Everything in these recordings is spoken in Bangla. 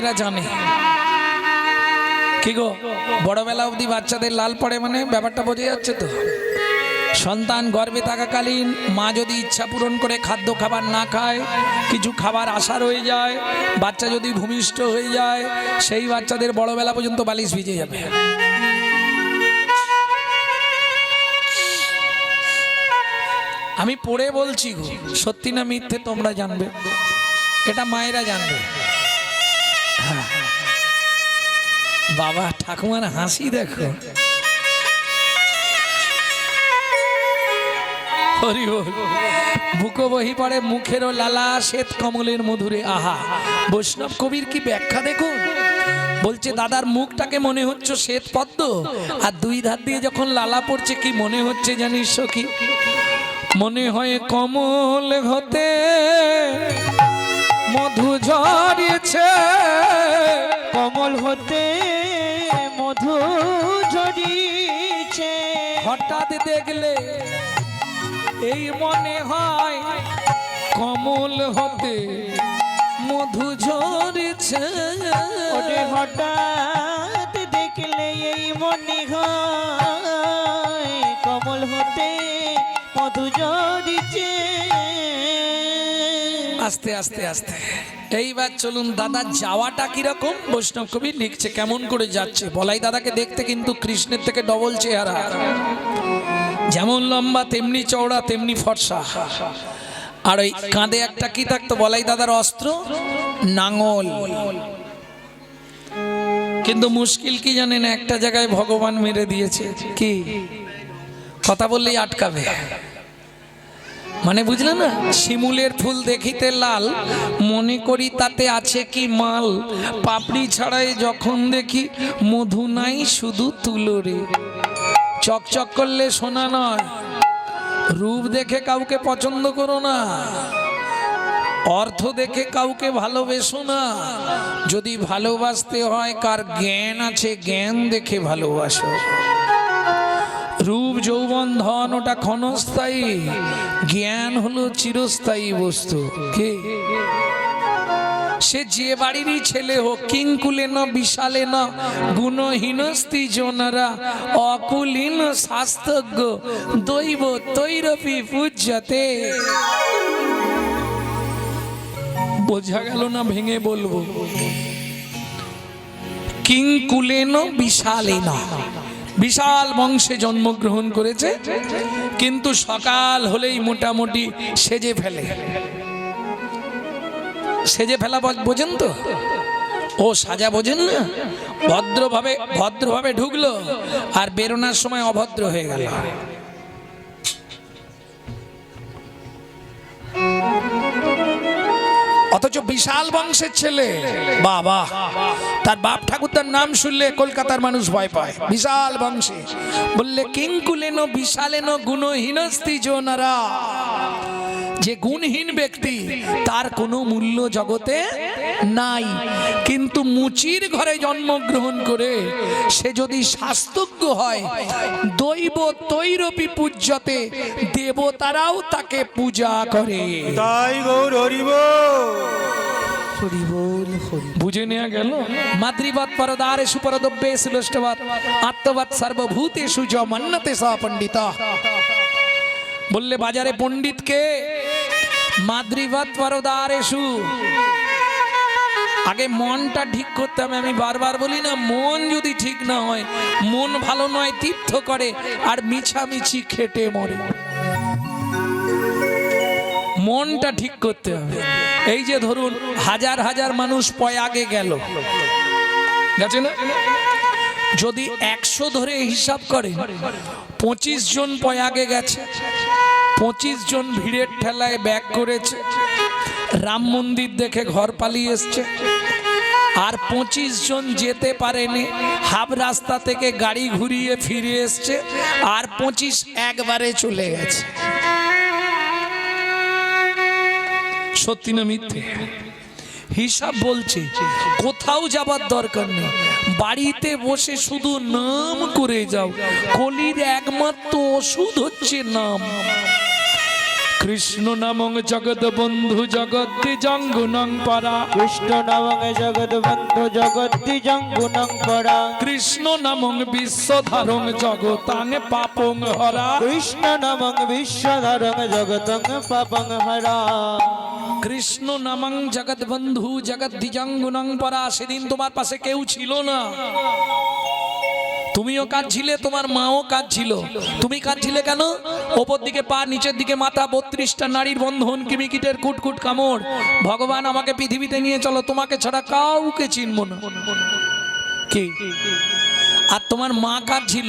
মায়েরা জানে। কি গো, বড়বেলা অবধি বাচ্চাদের লাল পড়ে মানে ব্যাপারটা বোঝা যাচ্ছে তো। সন্তান গর্ভে থাকাকালীন মা যদি ইচ্ছা পূরণ করে খাদ্য খাবার না খায়, কিছু খাবার আশা রয়ে যায়, বাচ্চা যদি ভূমিষ্ঠ হয়ে যায়, সেই বাচ্চাদের বড়বেলা পর্যন্ত বালিশ ভিজে যাবে। আমি পড়ে বলছি গো, সত্যি না মিথ্যে তোমরা জানবে, এটা মায়েরা জানবে। হ্যাঁ বাবা, ঠাকুমার হাসি দেখো। বুকো বহি পড়ে মুখেরও লালা, শ্বেত কমলের মধুরে আহা। বৈষ্ণব কবির কি ব্যাখ্যা দেখুন। বলছে দাদার মুখটাকে মনে হচ্ছে শ্বেত পদ্ম, আর দুই ধার দিয়ে যখন লালা পড়ছে কি মনে হচ্ছে জানিস কি? মনে হয় কমল হতে মধু ঝরিয়েছে, কমল হতে মধু ঝরিয়েছে। হঠাৎ দেখলে এই মনে হয় কমল হতে মধু ঝরেছে। ওরে হঠাৎ দেখলে এই মনে হয় কমল হতে মধু ঝরিছে। আস্তে আস্তে আস্তে এইবার চলুন দাদা যাওয়াটা কিরকম বৈষ্ণব কবি লিখছে, কেমন করে যাচ্ছে। বলাই দাদাকে দেখতে কিন্তু কৃষ্ণের থেকে ডবল চেহারা, যেমন লম্বা তেমনি চওড়া তেমনি ফর্সা। আর ওই কাঁধে একটা কি থাকতো বলাই দাদার অস্ত্র, নাঙল। কিন্তু মুশকিল কি জানেন, একটা জায়গায় ভগবান মেরে দিয়েছে। কি কথা বললেই আটকাবে, মানে বুঝলে না? শিমুলের ফুল দেখিতে লাল, মনে করি তাতে আছে কি মাল। পাপড়ি ছাড়াই যখন দেখি মধু নাই শুধু তুলো রে। চকচক করলে সোনা নয়, রূপ দেখে কাউকে পছন্দ করো না, অর্থ দেখে কাউকে ভালোবেসো না। যদি ভালোবাসতে হয় কার জ্ঞান আছে, জ্ঞান দেখে ভালোবাসো। রূপ যৌবন ধন ওটা ক্ষণস্থায়ী, জ্ঞান হলো চিরস্থায়ী বস্তু। কি সে যে বাড়িরই ছেলে হোক, কিংকুলে না বিশালে না গুণহীনস্তি জনারা, অকুলীন শাস্ত্রজ্ঞ দৈব তৈরপি পূজ্যতে। বোঝা গেল না? ভেঙে বলবো, কিংকুলেন বিশালেন, বিশাল বংশে জন্মগ্রহণ করেছে, কিন্তু সকাল হলেই মোটামুটি সেজে ফেলে। সেজে ফেলা বোঝেন তো? ও সাজা বোঝেন না? ভদ্রভাবে ঢুকলো আর বেরোনোর সময় অভদ্র হয়ে গেল। অথচ বিশাল বংশের ছেলে, বাবা, তার বাপ ঠাকুরদার নাম শুনলে কলকাতার মানুষ ভয় পায়। বিশাল বংশে বললে কিংকুলেন বিশালেন গুণহীনস্তি জনারা। যে গুণহীন ব্যক্তি তার কোনো মূল্য জগতে নাই, কিন্তু মুচির ঘরে জন্মগ্রহণ করে সে যদি শাস্ত্রজ্ঞ হয়, দৈব তৈরপি পূজ্যতে, দেবতারাও তাকে পূজা করে। তাই গৌর বুঝে নেওয়া গেল। মাতৃবাদ পরদারে সুপরদব্যে সুলষ্টবাদ আত্মবাদ সর্বভূতেষু য মন্নতে সা পণ্ডিতা। বললে বাজারে পণ্ডিতকে মাতৃবাদ পরদারেষু। আগে মনটা ঠিক করতে হবে। আমি বারবার বলি না, মন যদি ঠিক না হয়, মন ভালো নয় তীর্থ করে আর মিছামিছি খেটে মরে। মনটা ঠিক করতে হবে। এই যে ধরুন হাজার হাজার মানুষ পয়াগে গেল, গেছে না? যদি 100 ধরে হিসাব করে 25 জন পয়াগে গেছে, 25 জন ভিড়ের ঠেলায় ব্যাক করেছে, রাম মন্দির দেখে ঘর পালিয়ে এসছে। আর 25 জন যেতে পারেনি, হাফ রাস্তা থেকে গাড়ি ঘুরিয়ে ফিরে এসছে। আর 25 একবারে চলে গেছে। সত্যি না মিথ্যে? হিসাব বলছে কোথাও যাবার দরকার নেই, বাড়িতে বসে শুধু নাম করে যাও। কলির একমাত্র ওষুধ হচ্ছে নাম। কৃষ্ণ নামং জগৎ বন্ধু জগৎ জঙ্গুনং পরা, কৃষ্ণ নামং জগৎ বন্ধু জগৎ জঙ্গুনং পরা, কৃষ্ণ নামং বিশ্বধারং জগতাং পাপং হরা, কৃষ্ণ নামং বিশ্বধরং জগতং পাপং হরা। কৃষ্ণ নামং জগৎ বন্ধু জগৎ দ্বিজঙ্গুনং পরা। সেদিন তোমার পাশে কেউ ছিল না, তুমিও কাঁদছিলে, তোমার মাও কাঁদছিল। তুমি কাঁদছিলে কেন? ওপর দিকে পা, নিচের দিকে মাথা, 32টা নারীর বন্ধন, কিমিকিটের কুটকুট কামড়। ভগবান আমাকে পৃথিবীতে নিয়ে চলো, তোমাকে ছাড়া কাউকে চিনব না। কি? আর তোমার মা কাঁদছিল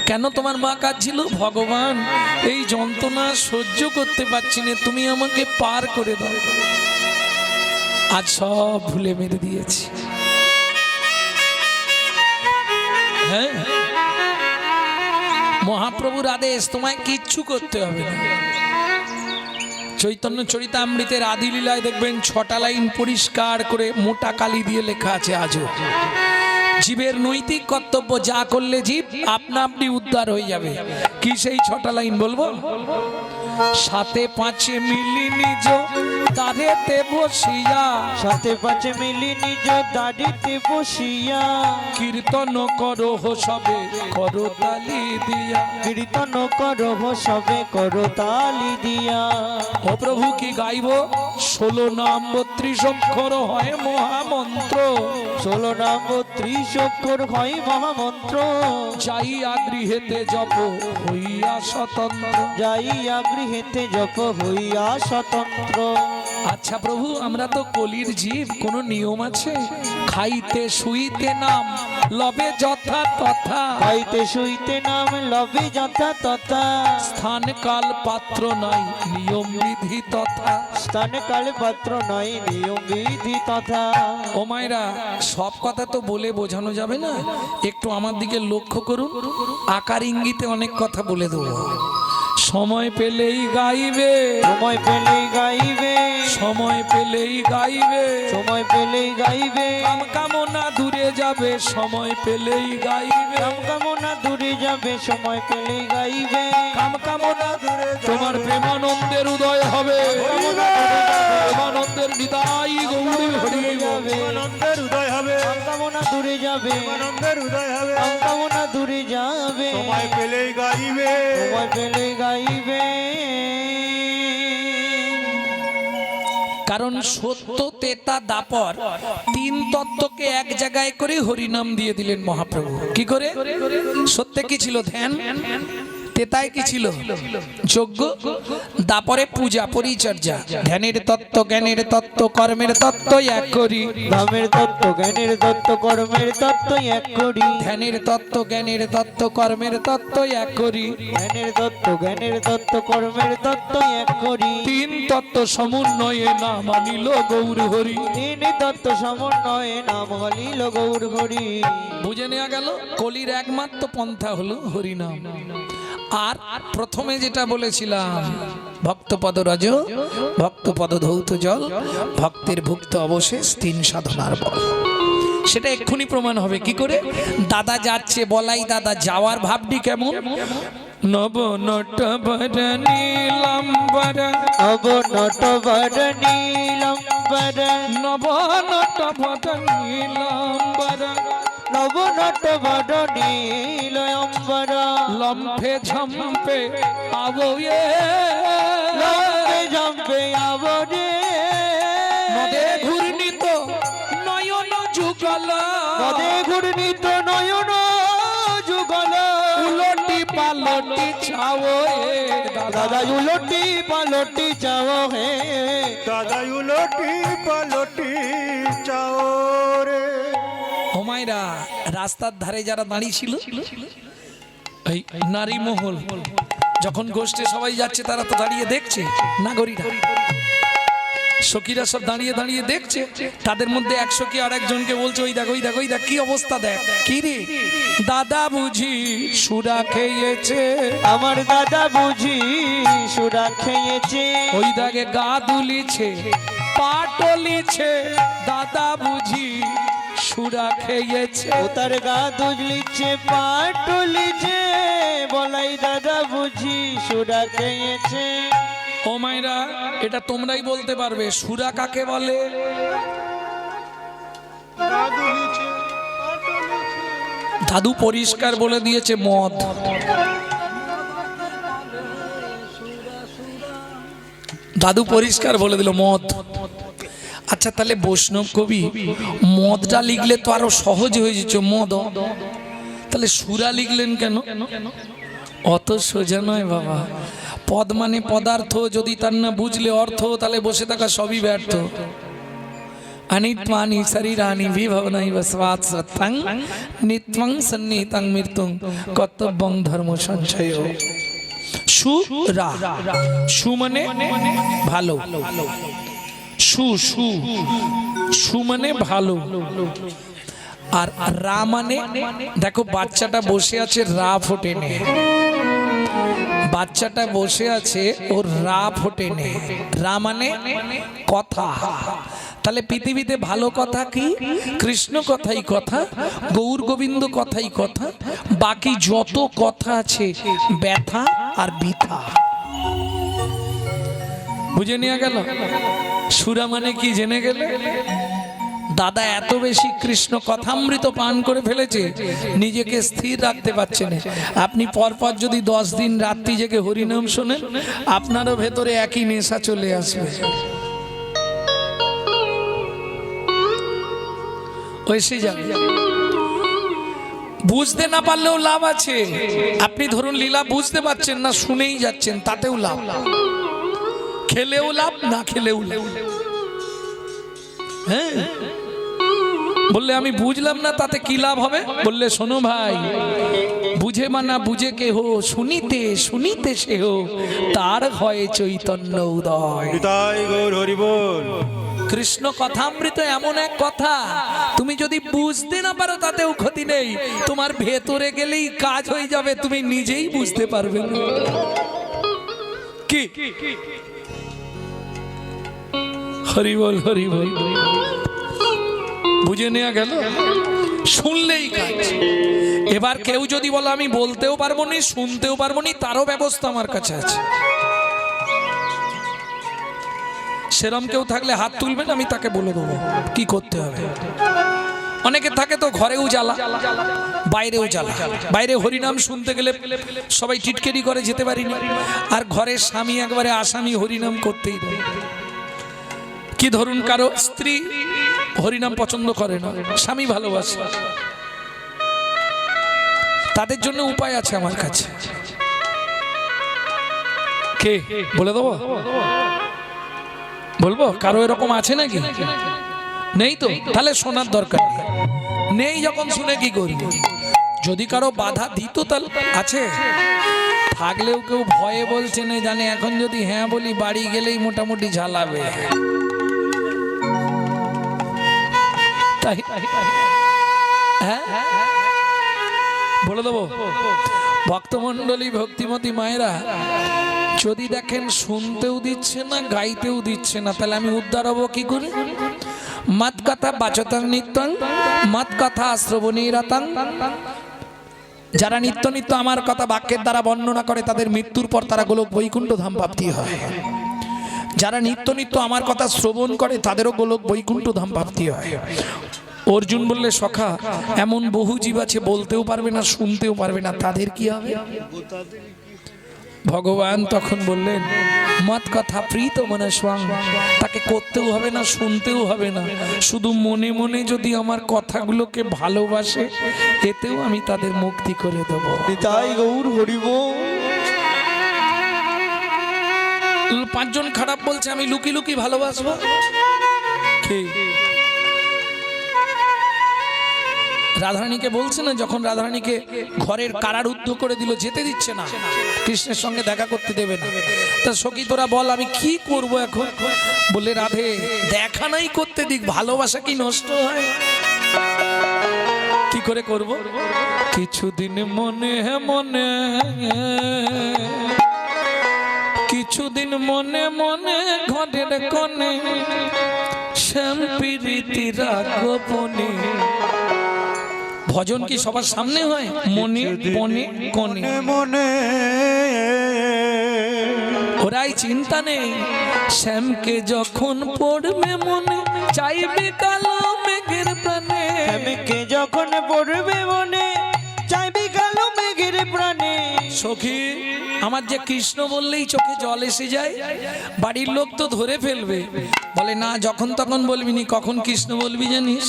কেন? তোমার মা কাঁদছিল, ভগবান এই যন্ত্রণা সহ্য করতে পারছি না, তুমি আমাকে পার করে দাও। আজ সব ভুলে মেরে দিয়েছি। হ্যাঁ, মহাপ্রভুর আদেশ, তোমায় কিচ্ছু করতে হবে না। চৈতন্য চরিতামৃতের আদি লীলায় দেখবেন 6টা লাইন পরিষ্কার করে মোটা কালি দিয়ে লেখা আছে আজও। জীবের নৈতিক কর্তব্য, যা করলে জীব আপনা আপনি উদ্ধার হয়ে যাবে। কি সেই 6টা লাইন বলবো? সাথে পাঁচে মিলি নিজ দাঁড়েতে বসিয়া, সাথে পাঁচে মিলি নিজ দাঁড়িতে বসিয়া, কীর্তন করো সবে করো তালি দিয়া, কীর্তন করো সবে করো তালি দিয়া। ও প্রভু কি গাইব? 16 নাম 32 অক্ষর হয় মহামন্ত্র, 16 নাম 30 অক্ষর হয় মহামন্ত্র। যাইয়া গৃহেতে জপ হইয়া স্বতন্ত্র, যাইয়া গৃহেতে জপ হইয়া স্বতন্ত্র। আচ্ছা প্রভু, আমরা তো কলির জীব, কোনো নিয়ম আছে? খাইতে শুইতে নাম লবে যথা তথা, খাইতে শুইতে নাম লবে যথা তথা, স্থান কাল পাত্র নাই নিয়ম বিধি তথা। স্থান কাল পাত্র নয় নিয়ম বিধি তথা। ও মায়েরা, সব কথা তো বলে বোঝানো যাবে না, একটু আমার দিকে লক্ষ্য করুন, আকার ইঙ্গিতে অনেক কথা বলে দেবো। সময় পেলেই গাইবে, সময় পেলেই গাইবে, সময় পেলেই গাইবে, সময় পেলেই গাইবে, কাম কামনা দূরে যাবে, সময় পেলেই গাইবে, কাম কামনা দূরে যাবে, সময় পেলেই গাইবে, কাম কামনা দূরে তোমার প্রেমানন্দের উদয় হবে, প্রেমানন্দের বিদায় গৌরী হরি যাবে, আনন্দের উদয় হবে, কাম কামনা দূরে যাবে, আনন্দের উদয় হবে, কাম কামনা দূরে যাবে, সময় পেলেই গাইবে, সময় পেলেই গাইবে। কারণ সত্য তেতা দাপর 3 তত্ত্বকে এক জায়গায় করে হরিনাম দিয়ে দিলেন মহাপ্রভু। কি করে? সত্যে কি ছিল? ধ্যান। তেতায় কি ছিল? যজ্ঞ। দাপরে পূজা পরিচর্যা। ধ্যানের তত্ত্ব, জ্ঞানের তত্ত্ব, কর্মের তত্ত্ব এক করি, ধামের তত্ত্ব, জ্ঞানের তত্ত্ব, কর্মের তত্ত্ব এক করি, ধ্যানের তত্ত্ব, জ্ঞানের তত্ত্ব, কর্মের তত্ত্ব এক করি, ধ্যানের তত্ত্ব, জ্ঞানের তত্ত্ব, কর্মের তত্ত্ব এক করি। 3 তত্ত্ব সমন্বয়ে নাম আনিল গৌর হরি। 3 তত্ত্ব সমন্বয়ে নাম হলিল গৌর হরি। বুঝে নেওয়া গেল কলির একমাত্র পন্থা হলো হরিনাম। আর প্রথমে যেটা বলেছিলাম, ভক্তপদ রজ, ভক্তপদ ধৌত জল, ভক্তের ভুক্ত অবশেষ 3 সাধনার বল। সেটা এক্ষুনি প্রমাণ হবে। কি করে? দাদা যাচ্ছে, বলাই দাদা যাওয়ার ভাবটি কেমন? নব নটবর নীলাম্বর, অব নটবর নীলাম্বর, নব নটবর নীলাম্বর, নব নটবর নীলাম্বর, লম্ফে ঝম্পে আবয়ে, লম্বে ঝম্পে আবরে, নদে ঘূর্ণিত নয়ন যুগল, নদে ঘূর্ণিত নয়ন যুগল, উলটি পালটি ছাও দাদা উলটি পালটি চাও হে, দাদা উলটি পালটি চাও রে। হোমায়রা রাস্তার ধারে যারা দাঁড়িয়ে ছিল, এই নারী মহল যখন গোষ্ঠে সবাই যাচ্ছে, তারা তো দাঁড়িয়ে দেখছে, নাগরীরা সখীরা সব দাঁড়িয়ে দাঁড়িয়ে দেখছে। তাদের মধ্যে এক সখী আর একজনকে বলছে, ওই দেখো, ওই দেখো, ওই দেখ কি অবস্থা, দেখ কি রে দাদা বুঝি সুরা খেয়েছে, আমার দাদা বুঝি সুরা খেয়েছে, ওই দাগে গা দুলিছে পা টলিছে, দাদা বুঝি সুরা খেয়েছে, ও তার গা দুজলিছে পা টলিছে, বলাই দাদা বুঝি সুরা খেয়েছে, ও মায়েরা, এটা তোমরাই বলতে পারবে সুরা কাকে বলে? দাদু পরিষ্কার বলে দিয়েছে, মদ। দাদু পরিষ্কার বলে দিল মদ। আচ্ছা, তাহলে বৈষ্ণব কবি মদটা লিখলে তো আরো সহজ হয়ে যেত, মদ। তাহলে সুরা লিখলেন কেন? অত সোজা নয় বাবা। পদ মানে পদার্থ, যদি তার না বুঝলে অর্থ, তাহলে বসে থাকা সবই ব্যর্থ। अनित्वानि शरीरानि विभवनानि वस्वात् सत्तं नित्यं सन्निहितं मृत्युं कर्तव्यं धर्म संचय। সুরা, সু মানে ভালো, সু সু সু মানে ভালো। আর রা মানে, দেখো বাচ্চাটা বসে আছে, রা ফোটে নে। বাচ্চাটা বসে আছে, ওর রা ফোটে নে। রা মানে কথা। তাহলে পৃথিবীতে ভালো কথা কি? কৃষ্ণ কথাই কথা, গৌর গোবিন্দ কথাই কথা। বাকি যত কথা আছে ব্যথা আর বৃথা। বুঝে নেওয়া গেল? সুরা মানে কি জেনে গেলে? দাদা এত বেশি কৃষ্ণ কথামৃত পান করে ফেলেছে, নিজেকে স্থির রাখতে পারছে না। আপনি পরপর যদি 10 দিন রাত্রি জেগে হরিনাম শোনেন, আপনারও ভেতরে একই নেশা চলে আসবে। এসে যাবে। বুঝতে না পারলেও লাভ আছে। আপনি ধরুন লীলা বুঝতে পারছেন না, শুনেই যাচ্ছেন, তাতেও লাভ। খেলেও লাভ, না খেলেও লাভ। হ্যাঁ, বললে আমি বুঝলাম না, তাতে কি লাভ হবে? বললে শোনো ভাই, বুঝে মানা বুঝে কে হো, শুনিতে শুনিতে সে হো, তার হয় চৈতন্য উদয়। নিতাই গৌর হরি বল। কৃষ্ণ কথামৃত এমন এক কথা, তুমি যদি বুঝতে না পারো তাতেও ক্ষতি নেই, তোমার ভেতরে গেলেই কাজ হয়ে যাবে, তুমি নিজেই বুঝতে পারবে না। কি হরি বল, হরি বল। বুঝে নেওয়া গেল? শুনলেই কাজ। এবার কেউ যদি বলো আমি বলতেও পারবো না, শুনতেও পারবো না, তারও ব্যবস্থা আমার কাছে আছে। সেরম কেউ থাকলে হাত তুলবেন, আমি তাকে বলে দেবো কি করতে হবে। অনেকে থাকে তো ঘরেও জ্বালা, বাইরেও জ্বালা। বাইরে হরিনাম শুনতে গেলে সবাই টিটকেরি করে, যেতে পারি না। আর ঘরের স্বামী একবারে আসামি, হরিনাম করতেই দেয়। কি ধরুন কারো স্ত্রী হরিনাম পছন্দ করে না, স্বামী ভালোবাসে, তাদের জন্য উপায় আছে আমার কাছে। কে বলে দেবো? বলবো? কারো এরকম আছে নাকি? নেই তো? তাহলে শোনার দরকার নেই। যখন শুনে কি করবি? যদি কারো বাধা দিত তাহলে আছে, থাকলেও কেউ ভয়ে বলছে না, জানে এখন যদি হ্যাঁ বলি বাড়ি গেলেই মোটামুটি ঝালাবে। তাই হ্যাঁ বলে দেবো। ভক্তমণ্ডলী, ভক্তিমতী মায়েরা, যদি দেখেন শুনতেও দিচ্ছে না, গাইতেও দিচ্ছে না, তাহলে আমি উদ্ধার হবো কি করে? মত কথা বাচতাং নিত্যং, মত কথা শ্রবণীরতাং। যারা নিত্য নিত্য আমার কথা বাক্যের দ্বারা বর্ণনা করে, তাদের মৃত্যুর পর তারা গোলক বৈকুণ্ঠ ধাম প্রাপ্তি হয়। যারা নিত্য নিত্য আমার কথা শ্রবণ করে, তাদেরও গোলক বৈকুণ্ঠ ধাম প্রাপ্তি হয়। অর্জুন বললে সখা, এমন বহু জীব আছে বলতেও পারবে না, শুনতেও পারবে না, তাদের কি হবে? ভগবান তখন বললেন, মত কথা প্রীত মনস্বাং। তাকে করতেও হবে না, শুনতেও হবে না, শুধু মনে মনে যদি আমার কথাগুলোকে ভালোবাসে, এতেও আমি তাদের মুক্তি করে দেব। নিতাই গৌর হরি বল। 5 জন খারাপ বলছে, আমি লুকি লুকি ভালোবাসবো। কে? রাধারানীকে বলছে না, যখন রাধারানীকে ঘরের কারারুদ্ধ করে দিল, যেতে দিচ্ছে না, কৃষ্ণের সঙ্গে দেখা করতে দেবে না। তা সখী তোরা বল আমি কি করব এখন? বলে রাধে দেখা নাই করতে দিক, ভালোবাসা কি নষ্ট হয়? কি করে করব? কিছুদিন মনে মনে, কিছুদিন মনে মনে ঘরের কোণে শ্যাম প্রীতি রাগপনে। ভজন কি সবার সামনে হয়? মনে মনে কোণে মনে ওরাই চিন্তা নেই শ্যামকে যখন পড়বে মনে চাইবে কালো মেঘের প্রাণে শ্যামকে যখন পড়বে মনে চাইবে কালো মেঘের প্রাণে সখী আমার যে কৃষ্ণ বললেই চোখে জল এসে যায় বাড়ির লোক তো ধরে ফেলবে বলে না যখন তখন বলবি নি কখন কৃষ্ণ বলবি জানিস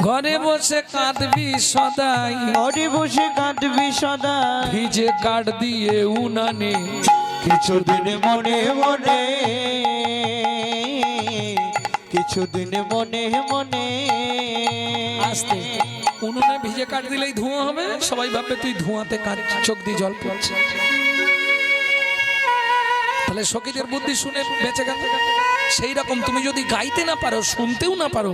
ঘরে বসে কাঁদবি সদাই ঘরে বসে কাঁদবি সদা ভিজে কাঠ দিয়ে উনানে কিছুদিন মনে মনে কিছুদিন মনে মনে আসতে উনুনে ভিজে কাঠ দিলেই ধোঁয়া হবে সবাই ভাববে তুই ধোঁয়াতে কাঠ চোখ দিয়ে জল পড়ছে তাহলে সখীদের বুদ্ধি শুনে বেঁচে গেল সেই রকম তুমি যদি গাইতে না পারো শুনতেও না পারো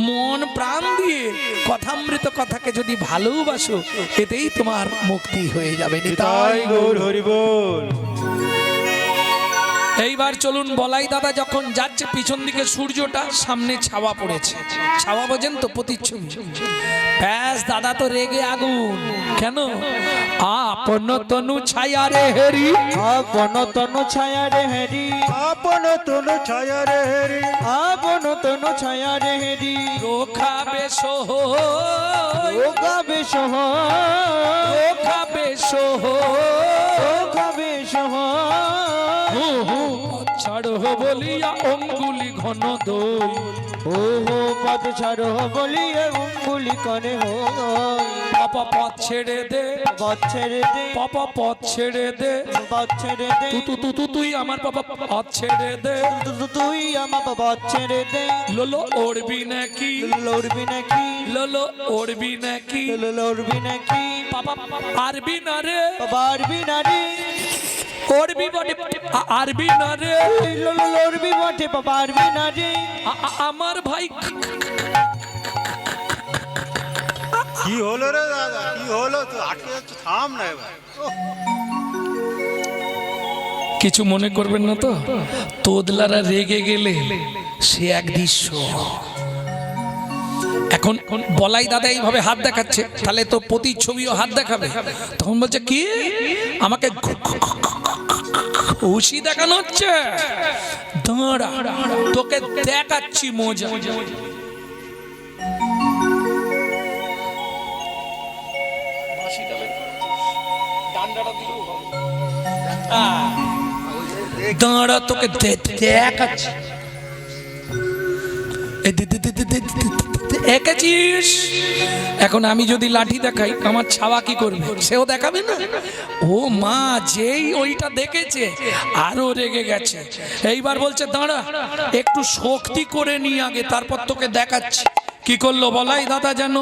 মন প্রাণ দিয়ে কথামৃত কথাকে যদি ভালোবাসো এতেই তোমার মুক্তি হয়ে যাবে তাই গৌর হরি বল। এইবার চলুন বলাই দাদা যখন যাচ্ছে পিছন দিকে সূর্যটা সামনে ছাওয়া পড়েছে ছাওয়া বোঝেন তো প্রতিচ্ছবি ব্যাস দাদা তো রেগে আগুন কেন আপন তনু ছায়া রে হেরি আপন তনু ছায়া রে হেরি আপন তনু ছায়া রে হেরি আপন তনু ছায়া রে হেরি রোখাবে সোহ ওগাবে সহ রোখাবে সোহ ওগাবে সহ ছাড়ো বলিয়া অঙ্গুলি ঘন দই ও হো পদ ছাড়ো বলিয়ে উঙ্গুলি করে হো পাপা পথ ছেড়ে দে পথ ছেড়ে দে পাপা পথ ছেড়ে দে পথ ছেড়ে দে তুই আমার পাপা পথ ছেড়ে দে তুই আমার পথ ছেড়ে দে লোলো ওড়বি নাকি লড়বি নাকি লোলো ওড়বি নাকি লড়বি নাকি পাপা পারবি না রে পারবি না রে ওড়বি বটে আরবি না রে লড়বি বটে পারবি না রে আমার ভাই কি হলো রে দাদা কি হলো তো আটকে যাচ্ছে থাম না এবার কিছু মনে করবেন না তো তোদলারা রেগে গেলে সে এক দৃশ্য এখন বলাই দাদা এইভাবে হাত দেখাচ্ছে তাহলে তো প্রতিচ্ছবিও হাত দেখাবে তখন বলছে কি আমাকে খুশি দেখানো হচ্ছে দাঁড়া তোকে দেখাচ্ছি মজা দাঁড়া তোকে দেখাচ্ছি এঁকেছিস এখন আমি যদি লাঠি দেখাই আমার ছাওয়া কি করবে সেও দেখাবে না ও মা যেই ওইটা দেখেছে আরো রেগে গেছে এইবার বলছে দাঁড়া একটু শক্তি করে নিয়ে আগে তারপর তোকে দেখাচ্ছি কি করলো বলাই দাদা জানো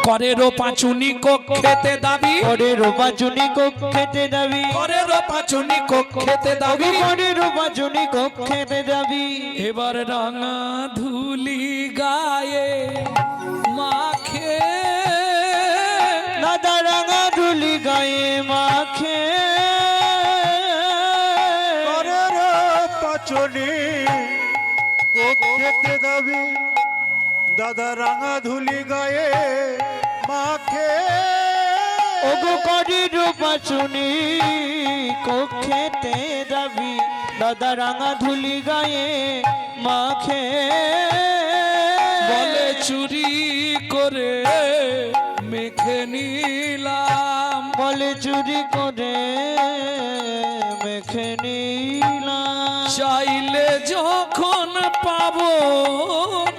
করেরও পাঁচুনি কক্ষেতে দাবি করেরও পাঁচুনি কক্ষেতে দাবি করেরও পাঁচুনি কক্ষেতে দাবি করেরও পাঁচুনি কক্ষেতে দাবি এবার রাঙা ধুলি গায়ে মাখে দাদা রাঙা ধুলি গায়ে মাখে করের পাচনি কক্ষেতে দাবি দাদা রাঙা ধুলি গায়ে মাখে ওগো করেরও পাঁচুনি কক্ষেতে দাবি দাদা রাঙা ধুলি গায়ে মাখে বলে চুরি করে মেখে নিলাম বলে চুরি করে মেখে নিলাম চাইলে যখন পাবো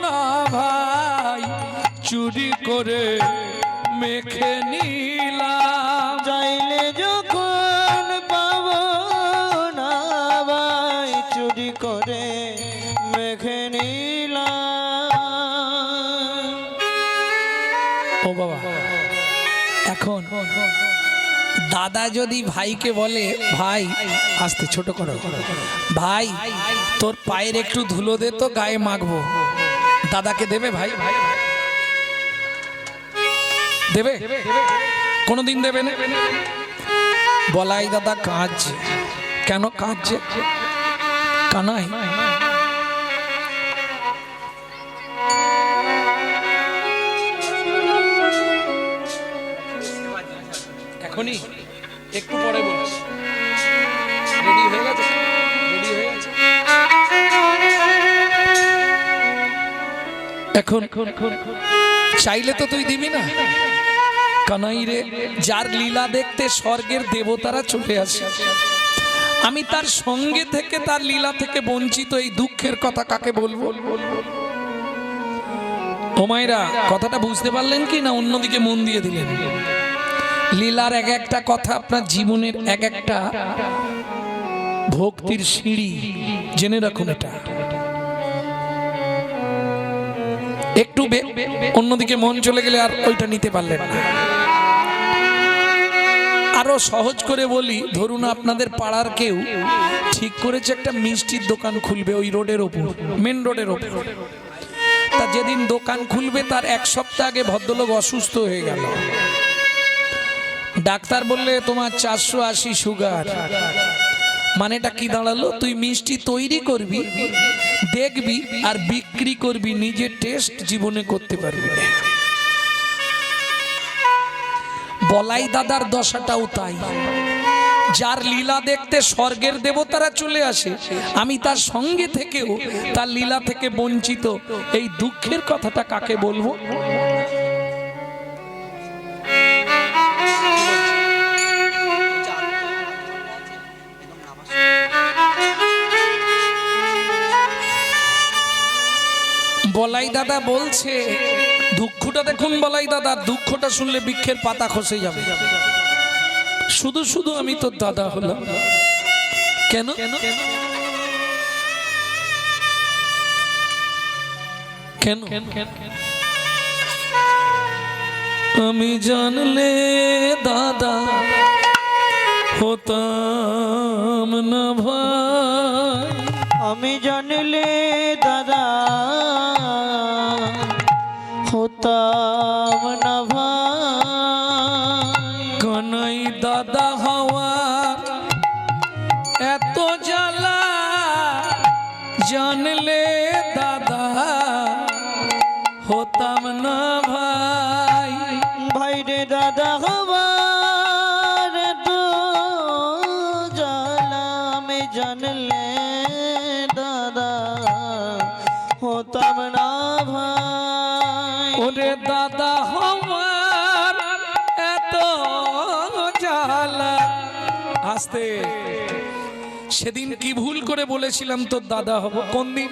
না ভাই চুরি করে মেখে নিলাম চাইলে যখন পাবো না ভাই চুরি করে মেখে নিলাম ও বাবা এখন দাদা যদি ভাইকে বলে ভাই আস্তে ছোট করো ভাই তোর পায়ের একটু ধুলো দে তো গায়ে মাখবো দাদাকে দেবে ভাই দেবে কোনোদিন দেবে না বলাই দাদা কাঁদছে কেন কাঁদছে কানাই এখনই একটু পরে বলছি রেডি হয়ে গেছে এখন চাইলে তো তুই দিবি না। কানাই রে, যার লীলা দেখতে স্বর্গের দেবতারা চলে আসে, আমি তার সঙ্গে থেকে তার লীলা থেকে বঞ্চিত, এই দুঃখের কথা কাকে বলবো? ও মায়েরা, কথাটা বুঝতে পারলেন কি না অন্যদিকে মন দিয়ে দিলেন? লীলার এক একটা কথা আপনার জীবনের এক একটা ভক্তির সিঁড়ি, জেনে রাখুন এটা। একটু অন্যদিকে মন চলে গেলে আর ওইটা নিতে পারলেন না। আরো সহজ করে বলি, ধরুন আপনাদের পাড়ার কেউ ঠিক করেছে একটা মিষ্টির দোকান খুলবে ওই রোডের ওপর, মেন রোডের ওপর। তা যেদিন দোকান খুলবে তার এক সপ্তাহ আগে ভদ্রলোক অসুস্থ হয়ে গেল। ডাক্তার বললে তোমার 480 সুগার। মানেটা কি দাঁড়ালো? তুই মিষ্টি তৈরি করবি, দেখবি আর বিক্রি করবি, নিজে টেস্ট জীবনে করতে পারবি না। বলাই দাদার দশাটাও তাই। যার লীলা দেখতে স্বর্গের দেবতারা চলে আসে, আমি তার সঙ্গে থেকেও তার লীলা থেকে বঞ্চিত, এই দুঃখের কথাটা কাকে বলবো? বলাই দাদা বলছে, দুঃখটা দেখুন বলাই দাদা, দুঃখটা শুনলে বৃক্ষের পাতা খসে যাবে। শুধু শুধু আমি তোর দাদা হলাম কেন? কেন? আমি জানলে দাদা হতাম না ভাই, আমি জানলে দাদা হতাম না ভাই। কানাই দাদা হওয়ার এত জ্বালা, জানলে দাদা হতাম না ভাই। ভাই রে দাদা হবার তো জ্বালা, আমি জানলে দাদা হতাম না ভাই। ওরে দাদা হওয়ার এত জ্বালা। আস্তে, সেদিন কি ভুল করে বলেছিলাম তোর দাদা হব? কোন দিন?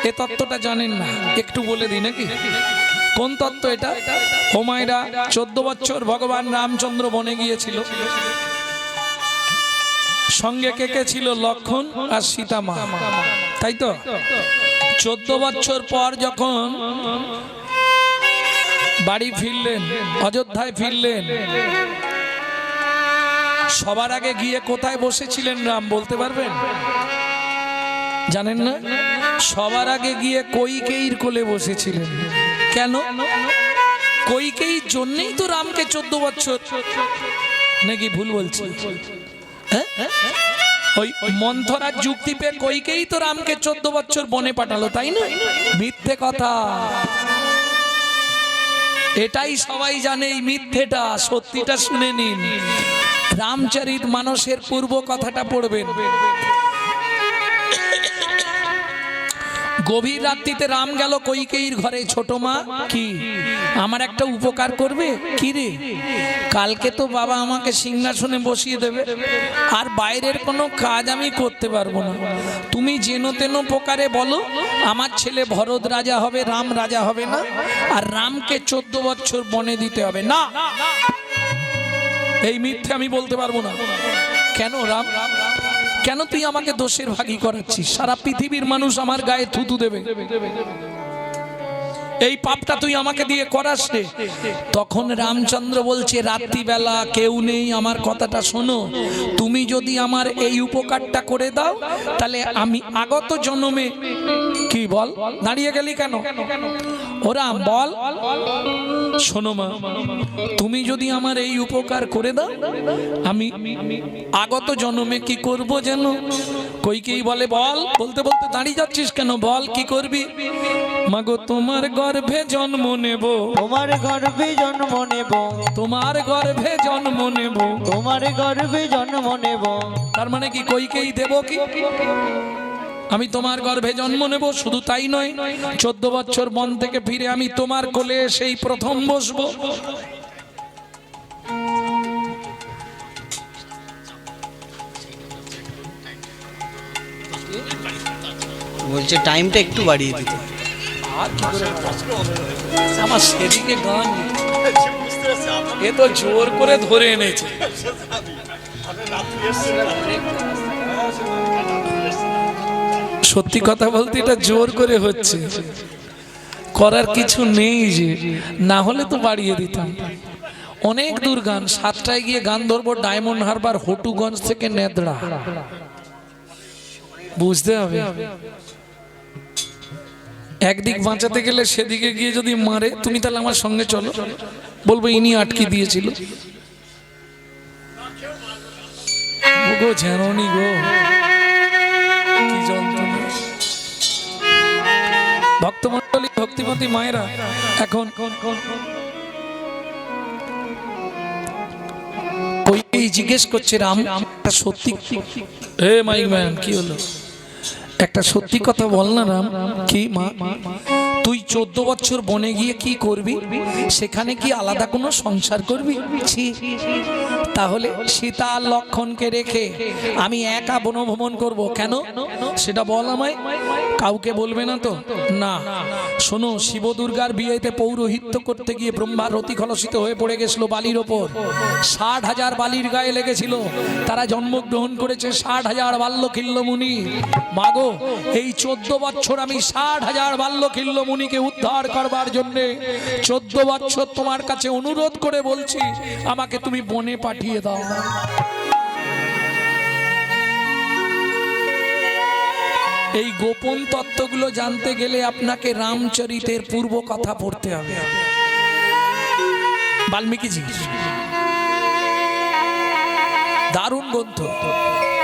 এ তত্ত্বটা জানেন না, একটু বলে দিই নাকি? কোন তত্ত্ব এটা? হোমায়রা 14 বছর ভগবান রামচন্দ্র বনে গিয়েছিল, সঙ্গে কে কে ছিল? লক্ষণ আর সীতা মা, তাই তো? 14 বছর পর যখন বাড়ি ফিরলেন, অযোধ্যায় ফিরলেন, সবার আগে গিয়ে কোথায় বসেছিলেন রাম বলতে পারবেন? জানেন না? সবার আগে গিয়ে কৈকেয়ীর কোলে বসেছিলেন। কেন? কৈকেয়ীর জন্যই তো রামকে 14 বছর, নাকি ভুল বলছি? ওই মন্থরার যুক্তি পেয়ে কৈকেয়ী তো রামকে 14 বছর বনে পাঠালো, তাই না? মিথ্যে কথা। এটাই সবাই জানে, এই মিথ্যেটা। সত্যিটা শুনে নিন। রামচরিত মানসের পূর্ব কথাটা পড়বেন। গভীর রাত্রিতে রাম গেল কৈকেয়ীর ঘরে। ছোট মা, কি আমার একটা উপকার করবে? কি রে? কালকে তো বাবা আমাকে সিংহাসনে বসিয়ে দেবে, আর বাইরের কোনো কাজ আমি করতে পারবো না। তুমি যেন তেন প্রকারে বলো আমার ছেলে ভরত রাজা হবে, রাম রাজা হবে না, আর রামকে 14 বছর বনে দিতে হবে না। এই মিথ্যে আমি বলতে পারবো না। কেন রাম? কেন তুই আমাকে দোষের ভাগী করাচ্ছিস? সারা পৃথিবীর মানুষ আমার গায়ে থুতু দেবে, এই পাপটা তুই আমাকে দিয়ে করাস রে। তখন রামচন্দ্র বলছে, রাত্রিবেলা কেউ নেই, আমার কথাটা শোনো। তুমি যদি আমার এই উপকারটা করে দাও, তাহলে আমি আগত জন্মে, কি বল? দাঁড়িয়ে গেলি কেন? ও রাম বল। শোনো মা, তুমি যদি আমার এই উপকার করে দাও, আমি আগত জন্মে কি করব যেন? কৈকেয়ী বলে বল। বলতে বলতে দাঁড়িয়ে যাচ্ছিস কেন? বল কি করবি? মাগো তোমার গর্ভে জন্ম নেব, তোমার গর্ভে জন্ম নেব, তোমার গর্ভে জন্ম নেব, তোমার গর্ভে জন্ম নেব। তার মানে কি কৈকেয়ী দেব কি? আমি তোমার গর্ভে জন্ম নেব, শুধু তাই নয় 14 বছর বন থেকে ফিরে আমি তোমার কোলে সেই প্রথম বসবো। বলছে টাইমটা একটু বাড়িয়ে দিতে। আর কি করে আমার সেদিকে গান, এ তো জোর করে ধরে এনেছে। সত্যি কথা বলতে এটা জোর করে হচ্ছে, করার কিছু নেই, যে না হলে তো বাড়িয়ে দিতাম। অনেক দূর গান, 7টায় গিয়ে গান ধরবো ডায়মন্ড হারবার হটুগঞ্জ থেকে নেদড়া, বুঝতে হবে। একদিক বাঁচাতে গেলে সেদিকে গিয়ে যদি মারে, তুমি তাহলে আমার সঙ্গে চলো, বলবো ইনি আটকে দিয়েছিল। গো ঝেরনি গো, কি যন্ত্রণা। ভক্তমণ্ডলী, ভক্তিমতী মায়েরা, এখন ওই জিজ্ঞেস করছে রাম একটা সত্যি, হে মাইক ম্যান কি হলো, একটা সত্যি কথা বল না রাম। কি মা, তুই 14 বছর বনে গিয়ে কি করবি? সেখানে কি আলাদা কোনো সংসার করবি? ছি, তাহলে সীতা আর লক্ষণকে রেখে আমি একা বনভ্রমণ করব কেন? সেটা বল আমায়। কাউকে বলবে না তো? না। শোনো, শিব দুর্গার বিয়েতে পৌরোহিত্য করতে গিয়ে ব্রহ্মা রতি খলসিত হয়ে পড়ে গেছিল বালির ওপর। 60,000 বালির গায়ে লেগেছিল। তারা জন্মগ্রহণ করেছে 60,000 বাল্যকিল্য মুনি। মাগো, এই 14 বছর আমি 60,000 বাল্যকিল্য মুনিকে উদ্ধার করবার জন্যে 14 বছর তোমার কাছে অনুরোধ করে বলছি, আমাকে তুমি বনে পাঠিয়ে দাও। এই গোপন তত্ত্বগুলো জানতে গেলে আপনাকে রামচরিতের পূর্ব কথা পড়তে হবে। বাল্মীকিজি দারুণ গ্রন্থ,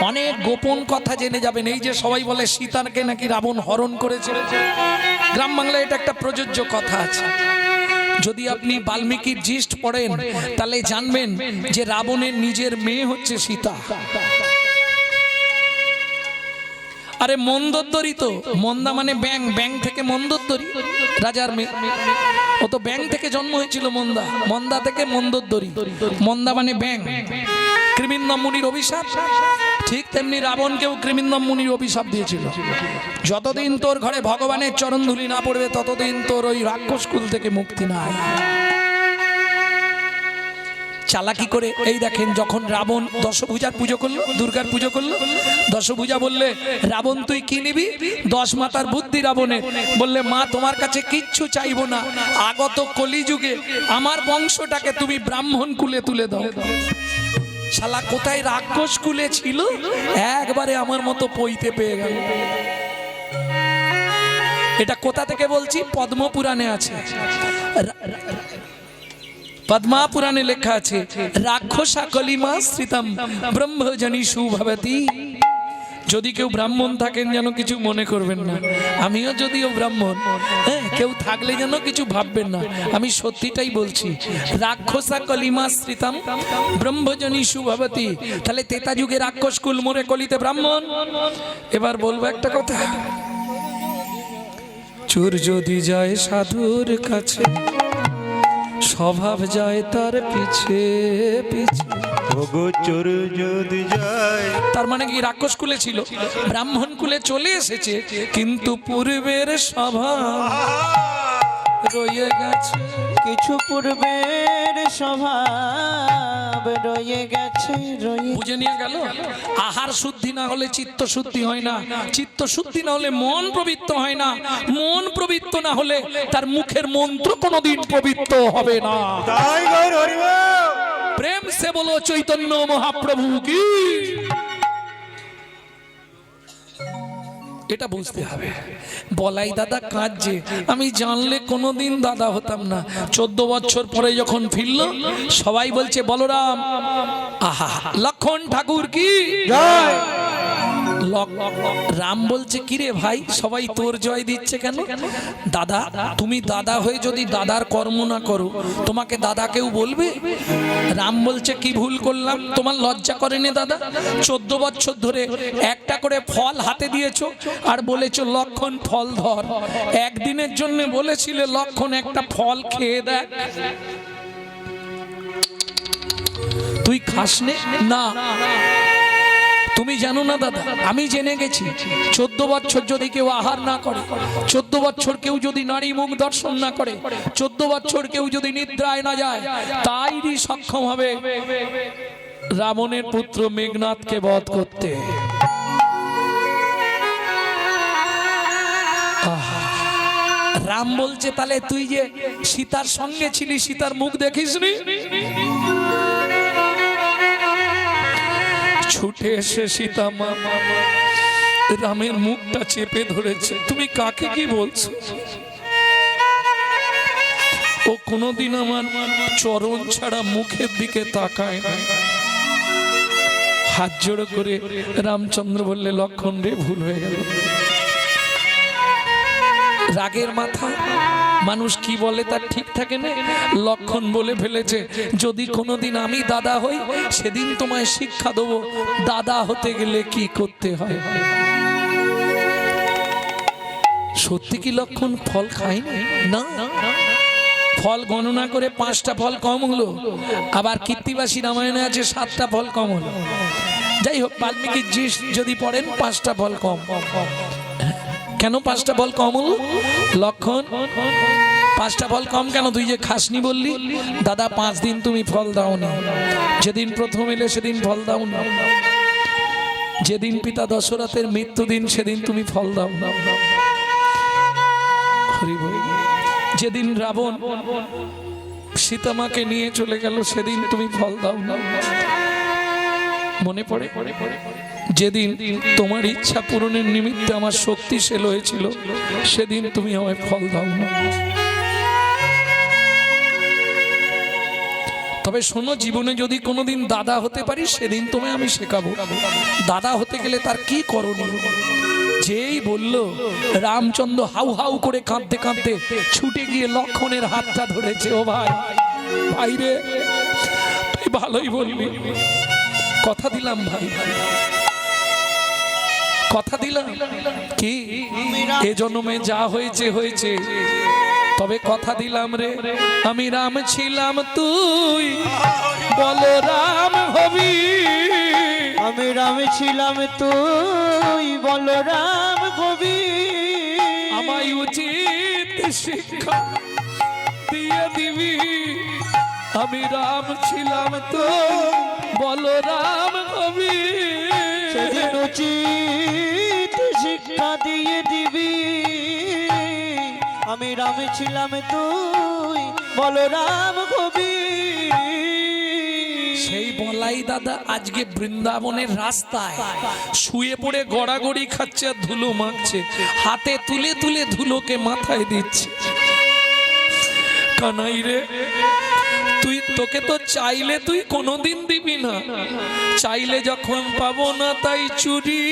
অনেক গোপন কথা জেনে যাবেন। এই যে সবাই বলে সীতাকে নাকি রাবণ হরণ করেছে, গ্রাম বাংলায় এটা একটা প্রযোজ্য কথা আছে। যদি আপনি বাল্মীকির জিস্ট পড়েন তাহলে জানবেন যে রাবণের নিজের মেয়ে হচ্ছে সীতা। আরে মন্দোদরী তো, মন্দা মানে ব্যাং, ব্যাং থেকে মন্দোদরী, রাজার মেয়ে। ও তো ব্যাং থেকে জন্ম হয়েছিল মন্দা, মন্দা থেকে মন্দোদরী। মন্দা মানে ব্যাং। কৃমিন্দম মুনির অভিশাপ, ঠিক তেমনি রাবণকেও কৃমিন্দম মুনির অভিশাপ দিয়েছিল। যতদিন তোর ঘরে ভগবানের চরণধুলি না পড়বে ততদিন তোর ওই রাক্ষস কুল থেকে মুক্তি নাই। চালাকি করে এই দেখেন, যখন রাবণ দশভুজার পুজো করলো, দুর্গার পুজো করলো, দশভুজা বললে রাবণ তুই কি নিবি? 10 মাতার বুদ্ধি রাবণের। বললে মা তোমার কাছে কিচ্ছু চাইবো না, আগত কলিযুগে আমার বংশটাকে তুমি ব্রাহ্মণ কুলে তুলে দাও। শালা কোথায় রাক্ষস কুলে ছিল, একবারে আমার মতো পইতে পেয়ে গেল। এটা কোথা থেকে বলছি? পদ্মপুরাণে আছে, পদ্মা পুরাণে লেখা আছে, রাক্ষসা কলিমা শ্রিতম ব্রহ্মজনীষু ভবতি। যদি কেউ ব্রাহ্মণ থাকেন যেন কিছু মনে করবেন না, আমিও যদিও ব্রাহ্মণ, কেউ থাকলে যেন কিছু ভাববেন না, আমি সত্যিটাই বলছি। রাক্ষসা কলিমা শ্রিতম ব্রহ্মজনীষু ভবতি। তাহলে তেতা যুগে রাক্ষস কুল মরে কলিতে ব্রাহ্মণ। এবার বলবো একটা কথা, চোর যদি যায় সাধুর কাছে, স্বভাব যায় তার পিছে পিছে। চোর যদি যায়, তার মানে কি রাক্ষস কুলে ছিল, ব্রাহ্মণ কুলে চলে এসেছে, কিন্তু পূর্বের স্বভাব রয়ে গেছে। কিছু পূর্বের স্বভাব রয়ে গেছে, বুঝে নিয়ে গেল। আহার শুদ্ধি না হলে চিত্ত শুদ্ধি হয় না, চিত্ত শুদ্ধি না হলে মন পবিত্র হয় না, মন পবিত্র না হলে তার মুখের মন্ত্র কোনোদিন পবিত্র হবে না। তাই গৌর হরি বল। প্রেম সে বলো চৈতন্য মহাপ্রভু কি। এটা বুঝতে হবে। বলাই দাদা কাঁদছে, আমি জানলে কোনোদিন দাদা হতাম না। 14 বছর পরে যখন ফিরল, সবাই বলছে বলরাম, আহা লক্ষণ ঠাকুর কি জয়, রাম বলছে কিরে ভাই সবাই তোর জয় দিচ্ছে কেন? দাদা তুমি দাদা হয়ে যদি দাদার কর্ম না করো তোমাকে দাদা কেউ বলবে? রাম বলছে কি ভুল করলাম? তোমার লজ্জা করেনি দাদা? 14 বছর ধরে একটা করে ফল হাতে দিয়েছো আর বলেছো লক্ষণ ফল ধর। একদিনের জন্য বলেছিলে লক্ষণ একটা ফল খেয়ে দেখ, তুই খাসনে না। তুমি জানো না দাদা, আমি জেনে গেছি 14 বছর যদি কেউ আহার না করে, 14 বছর কেউ যদি নারী মুখ দর্শন না করে, 14 বছর কেউ যদি নিদ্রায় না যায়, তাইরই সক্ষম হবে রাবণের পুত্র মেঘনাথকে বধ করতে। রাম বলছে তাহলে তুই যে সীতার সঙ্গে ছিলি সীতার মুখ দেখিসনি? ছুটে এসে সীতা মা রামের মুখটা চেপে ধরেছে। তুমি কাকে কি বলছো? ও কোনোদিন আমার চরণ ছাড়া মুখের দিকে তাকায় না। হাত জোড়ো করে রামচন্দ্র বললে লক্ষণ রে ভুল হয়ে গেল। রাগের মাথায় মানুষ কি বলে তার ঠিক থাকে না। লক্ষণ বলে ফেলেছে যদি কোনোদিন আমি দাদা হই সেদিন তোমায় শিক্ষা দেবো দাদা হতে গেলে কি করতে হয়। সত্যি কি লক্ষণ ফল খায়নি? না, ফল গণনা করে 5টা ফল কম হলো, আবার কীর্তিবাসী রামায়ণে আছে 7টা ফল কম হলো। যাই হোক, বাল্মীকি যদি পড়েন 5টা ফল কম। কেন 5টা ফল কম হলো? লক্ষণ 5টা ফল কম কেন? তুই যে খাসনি বললি, দাদা 5 দিন তুমি ফল দাও না। যেদিন প্রথম এলে সেদিন ফল দাও না। যেদিন পিতা দশরথের মৃত্যুদিন সেদিন তুমি ফল দাও না। হরি বল। যেদিন রাবণ সীতামাকে নিয়ে চলে গেল সেদিন তুমি ফল দাও না। মনে পড়ে যেদিন তোমার ইচ্ছা পূরণের নিমিত্তে আমার শক্তিশাল হয়েছিল সেদিন তুমি আমায় ফল দাও না। তবে শোনো, জীবনে যদি কোনোদিন দাদা হতে পারি সেদিন তোমায় আমি শেখাবো দাদা হতে গেলে তার কি করণীয়। যেই বলল রামচন্দ্র হাউ হাউ করে কাঁদতে কাঁদতে ছুটে গিয়ে লক্ষণের হাতটা ধরেছে। ও ভাই, ভাইরে তুই ভালোই বললি, কথা দিলাম ভাই, কথা দিলাম কি এ জন্মে যা হয়েছে হয়েছে, তবে কথা দিলাম রে আমি রাম ছিলাম তুই বলরাম হবি। আমি রাম ছিলাম তুই বলরাম হবি। আমায় উচিত শিক্ষা দিয়ে দিবি। আমি রাম ছিলাম তো বলরাম হবি। সেদিন উচিত শিক্ষা দিয়ে দিবি। আমি রাম ছিলাম তুই বলরাম হবি। সেই বলাই দাদা আজকে বৃন্দাবনের রাস্তায় শুয়ে পড়ে গড়াগড়ি খাচ্ছে আর ধুলো মাখছে, হাতে তুলে তুলে ধুলোকে মাথায় দিচ্ছে। কানাই রে, তুই তোকে তো চাইলে তুই কোনোদিন দিবি না, চাইলে যখন পাবো না তাই চুরি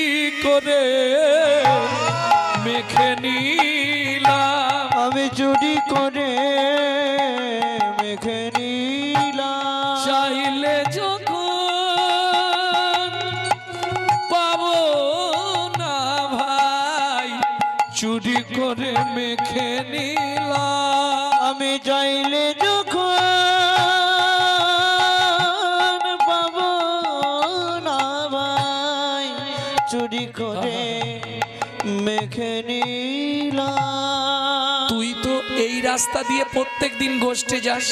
করে মেখে নিলাম। আমি চুরি করে মেখে নিলাম। চাইলে যখন পাবো না ভাই চুরি করে মেখে নিলাম। আমি চাইলে যখন পাবো না ভাই চুরি করে মেখে নিলাম। তুই তো এই রাস্তা দিয়ে প্রত্যেক দিন গোষ্ঠে যাস,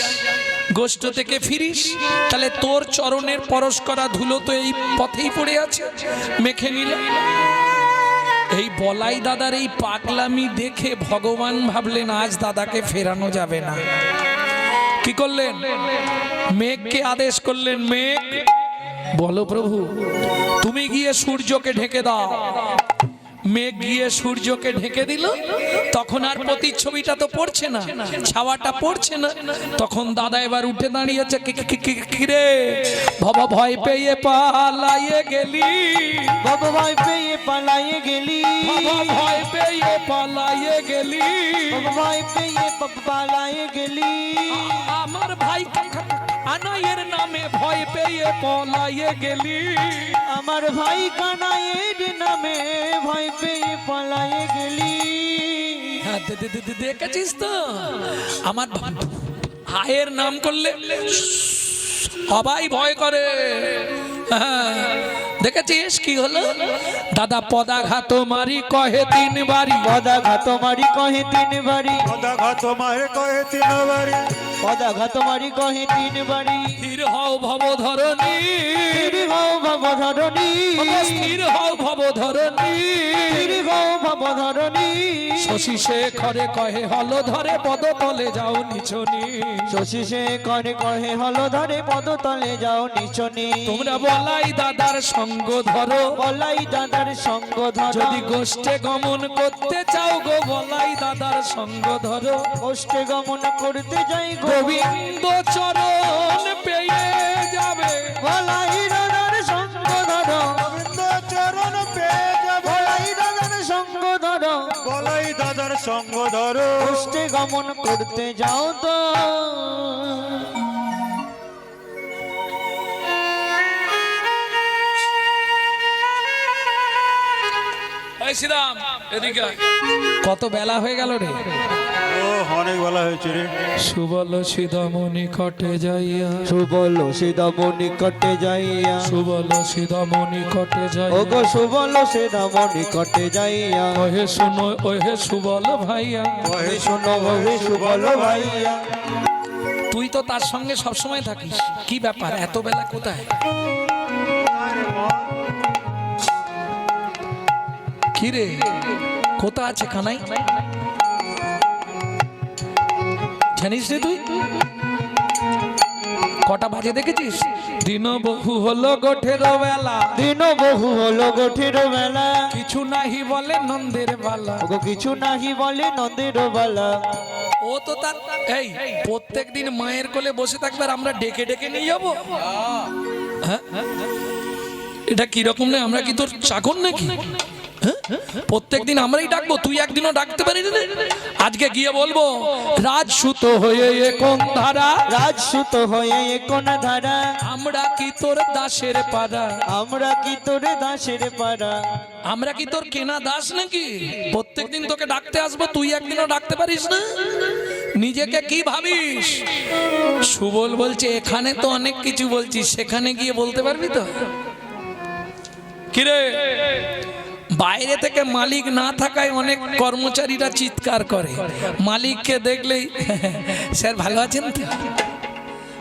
গোষ্ঠ থেকে ফিরিস, তাহলে তোর চরণের পরশ করা ধুলো তো এই পথেই পড়ে আছে, মেখে নিলাম। এই বলাই দাদার এই পাগলামি দেখে ভগবান ভাবলেন আজ দাদাকে ফেরানো যাবে না। কি করলেন? মেঘকে আদেশ করলেন, মেঘ বলো প্রভু তুমি গিয়ে সূর্যকে ঢেকে দাও। মেঘ গিয়ে সূর্যকে ঢেকে দিল, তখন আর প্রতিচ্ছবিটা তো পড়ছে না, ছাওয়াটা পড়ছে না। তখন দাদা এবার উঠে দাঁড়িয়েছে, কিরে বাবা ভয় পেয়ে পালাইয়ে গেলি, বাবা ভয় পেয়ে পালাইয়ে গেলি, বাবা ভয় পেয়ে পালাইয়ে গেলি, বাবা ভয় পেয়ে পালাইয়ে গেলি। আমার ভাই আনাইয়ের নামে ভয় পেয়ে পলাইয়ে গেলি, আমার ভাই কানাইয়ের নামে ভয় পেয়ে পালাইয়ে গেলি। হ্যাঁ, দেখেছিস তো আমার ভাইয়ের নাম করলে সবাই ভয় করে। হ্যাঁ, দেখেছিস কি হলো? দাদা পদাঘাত মারি কহে 3 বারি, পদাঘাত মারি কহে 3 বারি, পদাঘাত মারে কয়ে 3 বারি, পদাঘাত মারি কহে 3 বারি। স্থির হও ভব ধরণী, স্থির হও ভব ধরণী, স্থির হও ভব ধরণী, স্থির হও ভব ধরণী। শশী শেখরে কহে হল ধরে পদতলে যাও নিচনি, শশী শেখরে কহে হলো ধরে পদতলে যাও নিচনি। তোমরা বলাই দাদার সঙ্গ ধরো, বলাই দাদার সঙ্গ ধরো, যদি গোষ্ঠে গমন করতে চাও গো বলাই দাদার সঙ্গ ধরো। কষ্টে গমন করতে যাই গোবিন্দ চরণ পেয়ে যাবে, বলাই দাদার সঙ্গ ধরো, গোবিন্দ চরণ পেয়ে যাব, বলাই দাদার সঙ্গ ধরো। বলাই দাদার সঙ্গ ধরো। কষ্টে গমন করতে যাও তো এই শ্রীরাম এদিকে আয়। কত বেলা হয়ে গেল রে? ও অনেক বেলা হয়েছে রে। সুবল সিদামণি কটে যাইয়া, সুবল সীতামণি কটে যাইয়া, সুবল সিদামণি কটে যাইয়া, ওগো সুবল সীতামণি কটে যাইয়া। ওহে শুনো ওহে সুবল ভাইয়া, ওহে শোনো ওহে সুবল ভাইয়া। তুই তো তার সঙ্গে সবসময় থাকিস, কি ব্যাপার এত বেলা কোথায়? কি রে কোথা আছে কানাই? জানিস রে তুই কটা বাজে দেখেছিস? দিন বহু হলো গোঠের বেলা, দিন বহু হলো গোঠের বেলা, কিছু নাহি বলে নন্দের বালা। ওগো কিছু নাহি বলে নন্দের বালা। ও তো তার এই প্রত্যেক দিন মায়ের কোলে বসে থাকবে আর আমরা ডেকে ডেকে নিয়ে যাবো? হ্যাঁ, এটা কিরকম না? আমরা কি তোর চাকর নাকি? প্রত্যেকদিন আমরাই ডাকবো, তুই একদিনও ডাকতে পারিস না। আজকে গিয়ে বলবো রাজসুত হয়ে কোন ধারা, রাজসুত হয়ে কোন ধারা, আমরা কি তোর দাসের পাড়া, আমরা কি তোর দাসের পাড়া। আমরা কি তোর কেনা দাস নাকি? প্রত্যেকদিন তোকে ডাকতে আসবো, তুই একদিনও ডাকতে পারিস না? নিজেকে কি ভাবিস? সুবল বলছে এখানে তো অনেক কিছু বলছিস, সেখানে গিয়ে বলতে পারবি তো? কিরে বাইরে থেকে মালিক না থাকায় অনেক কর্মচারীরা চিৎকার করে, মালিককে দেখলেই স্যার ভালো আছেন তো?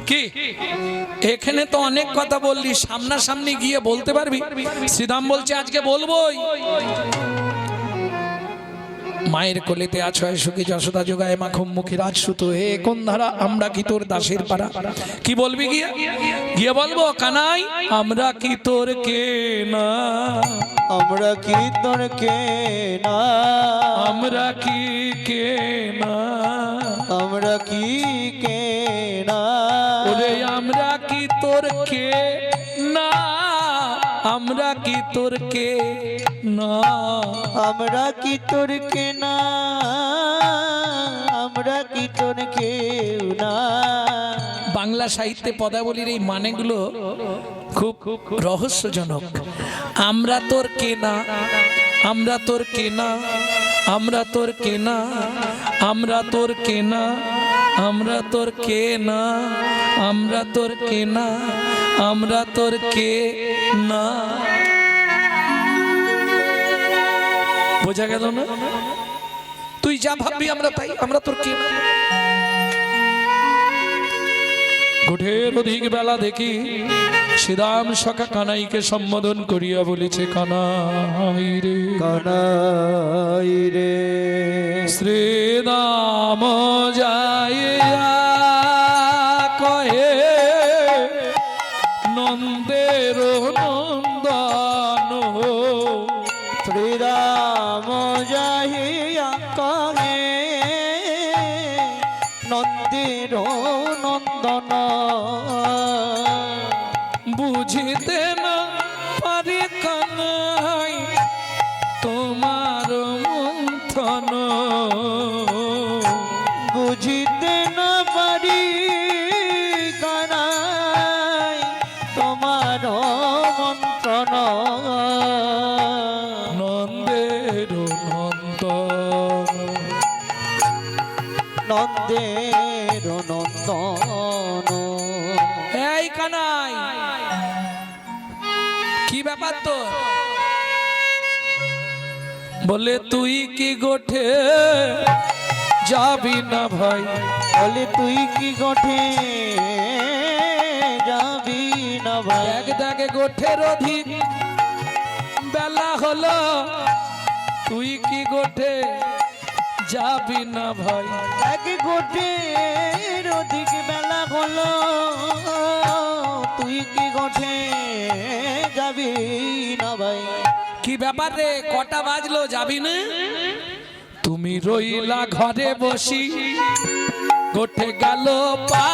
কি এখানে তো অনেক কথা বললি, সামনাসামনি গিয়ে বলতে পারবি? শ্রীরাম বলছে আজকে বলবোই। মায়ের কোলেতে আছো সুখী যশোদা যোগায় মাখুম মুখী রাজসুত হে কোন ধারা, আমরা কি তোর দাসের পাড়া। কি বলবি গিয়ে? গিয়ে বলবো কানাই আমরা কি তোর কে না, আমরা কি তোর কে না, আমরা কি কে না, আমরা কি কে না। ওরে আমরা কি তোর কে না, আমরা কি তোর কে না, আমরা কি তোর কে না, আমরা কি তোর কেউ না। বাংলা সাহিত্যে পদাবলীর এই মানেগুলো খুব রহস্যজনক। আমরা তোর কে না, আমরা তোর কে না, আমরা তোর কে না, আমরা তোর কে না, আমরা তোর কে না, আমরা তোর কে না, আমরা তোর কে না। বোঝা গেল না? তুই যা ভাববি আমরা তাই, আমরা তোর কে না। গোঠের অধিক বেলা দেখি শ্রীরাম সখা কানাইকে সম্বোধন করিয়া বলেছে কানাই রে, কানাই রে। শ্রীরাম যাইয়া কহে নন্দের নন্দন, শ্রীরাম নন্দন বুঝিতে না পারি কানাই তোমার মন্থন, বুঝিতে না পারি কানাই তোমার মন্ত্রণ। নন্দের নন্দন নন্দের নন্দন। এই কানাই কি ব্যাপার তো? বলে তুই কি গোঠে যাবি না ভাই? বলে তুই কি গোঠে যাবি না ভাই? এক দাগে গোঠের অধিক বেলা হলো, তুই কি গোঠে যাবি না ভাই? এক গোঠের অধিক বেলা হলো, তুই কি গোঠে যাবি না ভাই? কি ব্যাপার রে, কটা বাজলো যাবি না? তুমি রইলা ঘরে বসি, গোঠে গেল পা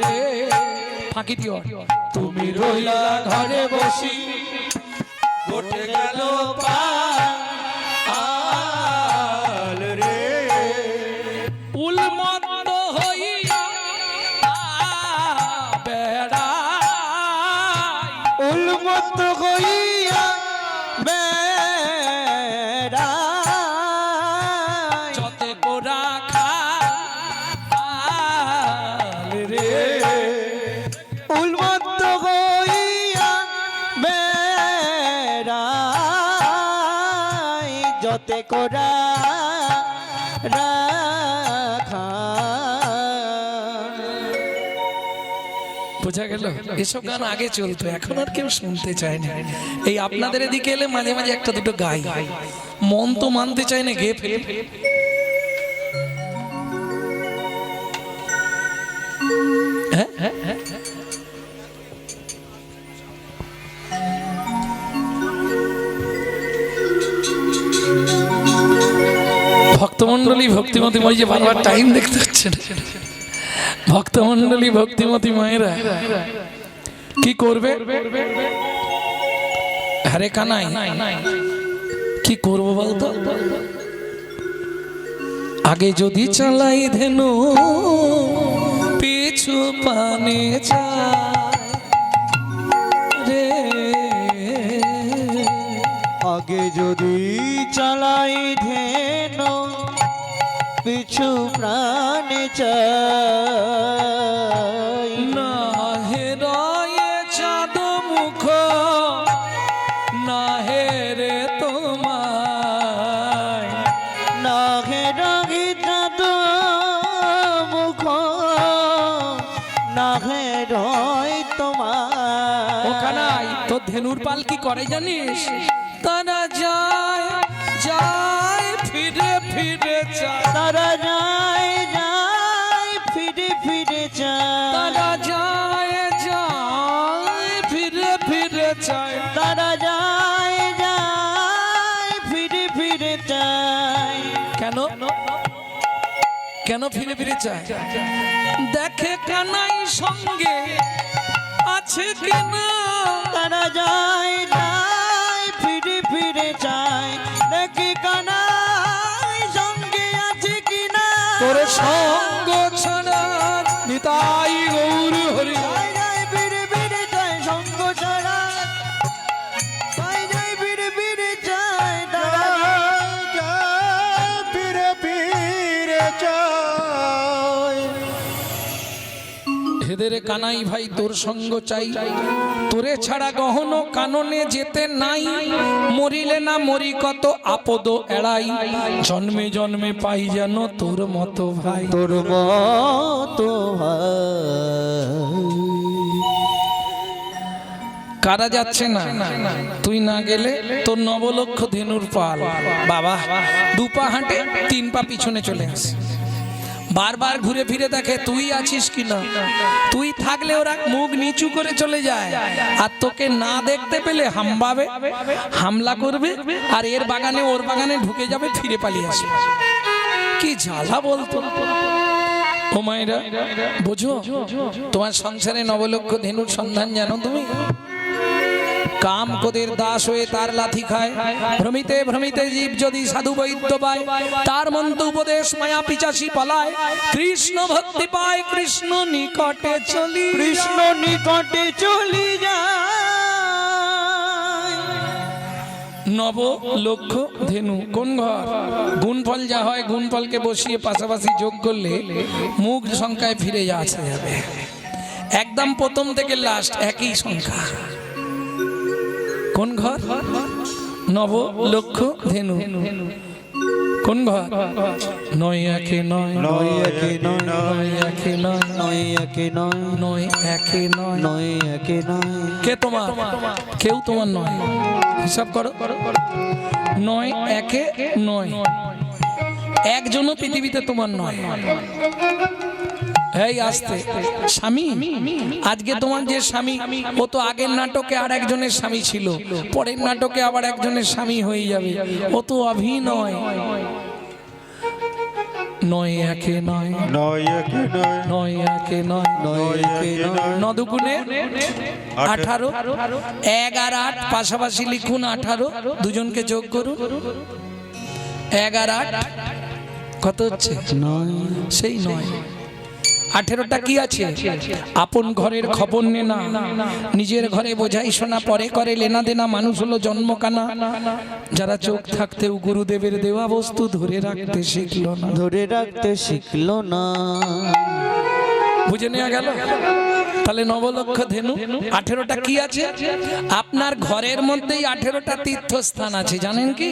রে ফাঁকি দিও। তুমি রইলা ঘরে বসি, গোঠে গেল পা রে উলমত্ত হইয়া বেড়াই, উন্মত্ত হইয়া বেড়াই, যতে কোরা খাল রে উন্মত্ত হইয়া বেড়াই, যতে করা রাখা। বোঝা গেল? এসব গান আগে চলতো, এখন আর কেউ শুনতে চায় না। এই আপনাদের এদিকে এলে মাঝে মাঝে একটা দুটো গাই, মন তো মানতে চায় না, গেয়ে ফেলে। হ্যাঁ হ্যাঁ হ্যাঁ ভক্তমন্ডলী ভক্তিমতী মই যে বারবার টাইম দেখতে হচ্ছে না। ভক্তমন্ডলী ভক্তিমতী মায়েরা কি করবে? আরে কানাই কি করবো বলতো? আগে যদি চালাই ধেনু পিছু পানে রে, আগে যদি চালাই ধেন পিছু প্রাণে চাই, না হেরায়ে চাঁদ মুখ না হেরে তোমায়, না হেরাই চাঁদ মুখ না হেরাই তোমার। ও কানাই তোর ধেনুর পাল কি করে জানিস? তারা যায় যায় ফিরে ফিরে যায়, তারা যায় যায় ফিরে ফিরে চায়, তারা যায় যায় ফিরে ফিরে যায়। তারা যায় যায় ফিরে ফিরে চায়। কেন কেন ফিরে ফিরে চায়? দেখে কানাই সঙ্গে আছে কিনা, তারা যায় যায় ফিরে ফিরে চায়, দেখি কানাই সঙ্গে আছে কিনা। তোর সঙ্গ ছাড়া নিতাই গৌর হরি। যায় যায় ফিরে ফিরে চায় সঙ্গ ছাড়া, যায় যায় ফিরে ফিরে চায়, তারা ফিরে ফিরে চায়। হেদের কানাই ভাই তোর সঙ্গ চাই, তোরে ছাড়া গহন কাননে যেতে নাই। মরিলে না মরি কত আপদ এড়াই, জন্মে জন্মে পাই যেন তোর মতো ভাই। তোর মতো ভাই। কারা যাচ্ছে না? তুই না গেলে তোর নবলক্ষ ধেনুর পাল বাবা দুপা হাঁটে, তিন পা পিছনে চলে আসে, বারবার ঘুরে ফিরে দেখে তুই আছিস কিনা। তুই থাকলে ওরা মুখ নিচু করে চলে যায়, আর তোকে না দেখতে পেলে হামবাবে, হামলা করবে, আর এর বাগানে ওর বাগানে ঢুকে যাবে, ফিরে পালিয়ে আসবে। কি জ্বালা বলতো। ও মায়েরা বোঝো, তোমার সংসারে নবলক্ষ ধেনুর সন্ধান জানো তুমি? কাম কোদের দাস হয়ে তার লাথি খায়, ভ্রমিতে ভ্রমিতে জীব যদি সাধু বৈদ্য পায়, তার মন্ত্র উপদেশ মায়া পিচাসী পালায়, কৃষ্ণ ভক্তি পায় কৃষ্ণ নিকটে চলি, কৃষ্ণ নিকটে চলি যায়। নব লক্ষ ধেনু কোন ঘর? গুণফল যা হয়, গুণফলকে বসিয়ে পাশাপাশি যোগ করলে মুখ সংখ্যায় ফিরে আসা যাবে। একদম প্রথম থেকে লাস্ট একই সংখ্যা। কোন ঘর? নব লক্ষ ধেনু কোন ঘর? নয় একে নয়, নয় একে নয়, নয় একে নয়, নয় একে নয়, নয় একে নয়, নয় একে নয়। কে তোমার? কেউ তোমার নয়। হিসাব করো, নয় একে নয়, একজনও পৃথিবীতে তোমার নয়। এই আসতে স্বামী, আজকে তোমার যে স্বামী, ও তো আগের নাটকে আর একজনের স্বামী ছিল, পরের নাটকে আবার একজনের স্বামী হয়ে যাবে। ও তো অভিনয়। নয় একে নয়, নয় একে নয়, নয় একে নয়, নয় একে নয়, নদুগুণে 18, 1 আর 8 পাশাপাশি লিখুন 18, দুজনকে যোগ করুন। 1 আর 8 কত হচ্ছে? সেই 9। 18টা কি আছে? আপন ঘরের খবর নে না, নিজের ঘরে বোঝাই শোনা, পরে করে লেনা দেনা, মানুষ হলো জন্ম কানা। যারা চোখ থাকতেও গুরুদেবের দেওয়া বস্তু ধরে রাখতে শিখলো না, ধরে রাখতে শিখলো না। বুঝে নেওয়া গেল? তাহলে নবলক্ষ ধেনু 18টা কি আছে? আপনার ঘরের মধ্যেই 18টা তীর্থস্থান আছে, জানেন কি?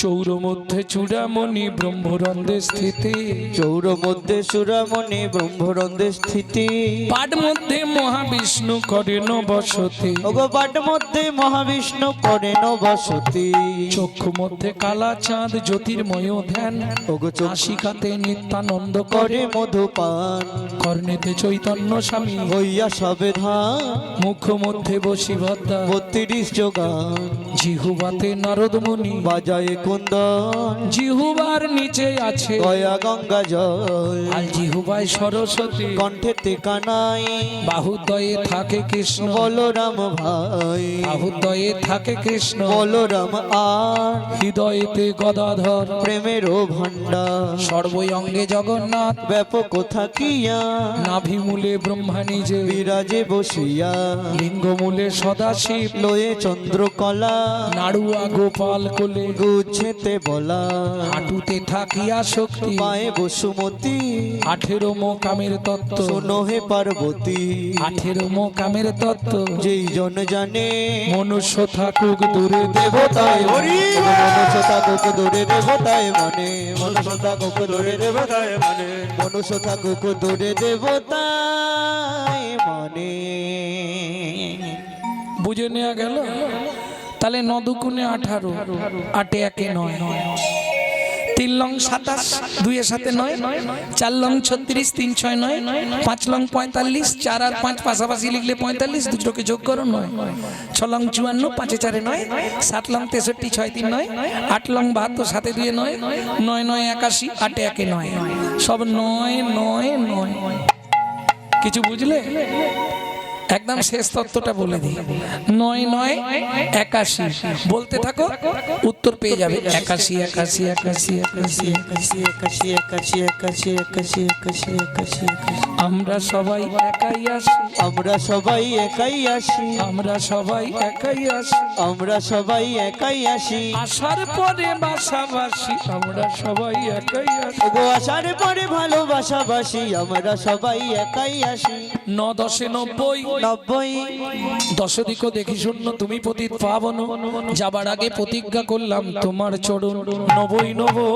চৌর মধ্যে চূড়ামণি ব্রহ্মরন্ধ্রে স্থিতি, চৌর মধ্যে সুরামণি ব্রহ্মরন্ধ্রে স্থিতি, পাট মধ্যে মহাবিষ্ণু করেন বসতি, ভগবান মধ্যে মহাবিষ্ণু করেন বসতি, চক্ষু মধ্যে কালা চাঁদ জ্যোতির্ময় ধ্যান, ওগো চোখ নাসিকাতে নিত্যানন্দ করে মধুপান, কর্ণেতে চৈতন্য স্বামী, হইয়া সবে ধান, মুখ মধ্যে বসি ভদ্রা, 32 যোগান, জিহুবাতে নারদ মুনি, বাজায় কুন্দন, জিহুবার নিচে আছে গয়া গঙ্গা জল, আর জিহুবায় সরস্বতী, কণ্ঠেতে কানাই, বাহুদয়ে থাকে কৃষ্ণ, বলরাম ভাই, বাহুদয়ে থাকে কৃষ্ণ, বলরাম আর হৃদয়েতে গদাধর, প্রেমেরও ভান্ডার, সর্বই অঙ্গে জগন্নাথ, ব্যাপক থাকিয়া নাভিমূলে ব্রহ্মা নিজে, বিরাজে বসিয়া, লিঙ্গমূলে সদাশিব, লয়ে চন্দ্রকলা, নাড়ুয়া গোপাল কোলে, গুছেতে বলা, হাঁটুতে থাকিয়া শক্তি, পায়ে বসুমতী, 18 মোকামের তত্ত্ব, শোনো হে পার্বতী, 18 মোকামের তত্ত্ব, যেই জন জানে মনুষ্য থাকুক দূরে দেবতায়, মনুষ্য থাকুক দূরে দেবতায় মানে, মনুষ্য থাকুক দূরে দেবতায় মানে, মনুষ্য থাকুক দূরে দেবতায় মানে। বুঝে নেওয়া গেল? তাহলে 9 দুগুণে 18, 8 একে 9, 3 লং 27, 2 এর সাথে 9, 4 লং 36, 3 6 9, 5 লং 45, 4 আর 5 পাশাপাশি লিখলে 45, দুটোকে যোগ করো 9, 6 লং 54, 5 এ 4 এ 9, 7 লং 63, 6 3 9, 8 লং 72, 7 এ 2 9, 9 9 81, 8 একে 9, সব 9 9 9। কিছু বুঝলে? একদম শেষ তত্ত্বটা বলে দিই। 9 9 81 বলতে থাকো, উত্তর পেয়ে যাবে। 81 81 81 81 আমরা সবাই একাই আসি, আমরা সবাই একাই আসি, আমরা সবাই একাই আসি, আমরা সবাই একাই আসি, আসার পরে বাসাবাসি, আমরা সবাই একাই আসি। গো আসার পরে ভালোবাসাবাসি, আমরা সবাই একাই আসি। 9 10 90, 90 10 দিকও দেখি শূন্য, তুমি পতিত পাবন, যাবার আগে প্রতিজ্ঞা করলাম তোমার চরণ 90 90,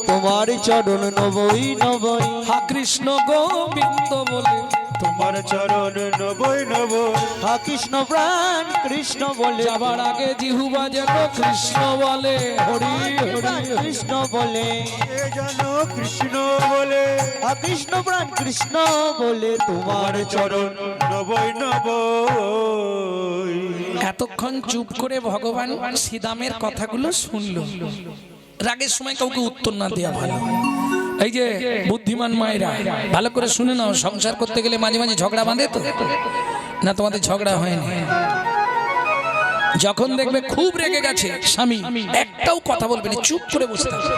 তোমার চরণ 90 90, হা কৃষ্ণ গোবিন্দ বলে তোমার চরণ নবই নব, হা কৃষ্ণ প্রাণ কৃষ্ণ বলে, যাবার আগে জিহুবা যেন কৃষ্ণ বলে, হরি হরি কৃষ্ণ বলে, এ যেন কৃষ্ণ বলে, হা কৃষ্ণ প্রাণ কৃষ্ণ বলে, তোমার তোমার চরণ নবই নব। এতক্ষণ চুপ করে ভগবান শ্রীদামের কথাগুলো শুনলো। রাগের সময় কাউকে উত্তর না দেওয়া ভালো। এই যে বুদ্ধিমান মায়েরা ভালো করে শুনে নাও, সংসার করতে গেলে মাঝে মাঝে ঝগড়া বাঁধে তো না? তোমাদের ঝগড়া হয়নি? যখন দেখবে খুব রেগে গেছে স্বামী, একটাও কথা বলবে না, চুপ করে বসে থাকবে।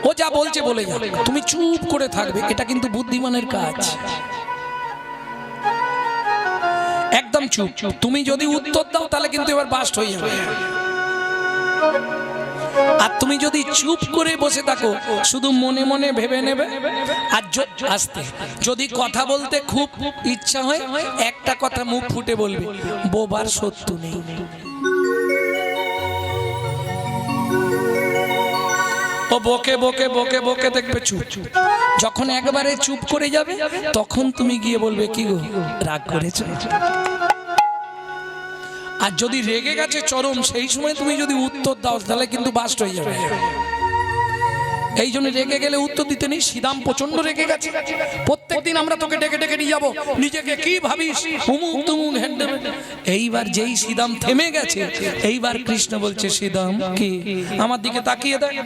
ও যা বলছে বলে যাবে, তুমি চুপ করে থাকবে। এটা কিন্তু বুদ্ধিমানের কাজ। একদম চুপ। তুমি যদি উত্তর দাও তাহলে কিন্তু এবার বাস্ট হয়ে যাবে। আর তুমি যদি চুপ করে বসে থাকো, শুধু মনে মনে ভেবে নেবে আর আসতে যদি কথা বলতে খুব ইচ্ছা হয়, একটা কথা মুখ ফুটে বলবে, বোবার সত্য নেই। ও বকে বকে বকে বকে দেখবে চুপ। যখন একবারে চুপ করে যাবে তখন তুমি গিয়ে বলবে, কি গো রাগ করেছো? আর যদি রেগে গেছে চরম, সেই সময় তুমি যদি উত্তর দাও তাহলে কিন্তু বাস্ট হয়ে যাবে। এই জন্য রেগে গেলে উত্তর দিতে নেই। শ্রীরাম প্রচন্ড রেগে গেছে, প্রত্যেকদিন আমরা তোকে ডেকে ডেকে নিয়ে যাবো, নিজেকে কি ভাবিস, উমুক তুমুক হ্যান্ডে। এইবার যেই শ্রীরাম থেমে গেছে, এইবার কৃষ্ণ বলছে, শ্রীরাম কি আমার দিকে তাকিয়ে দেয়।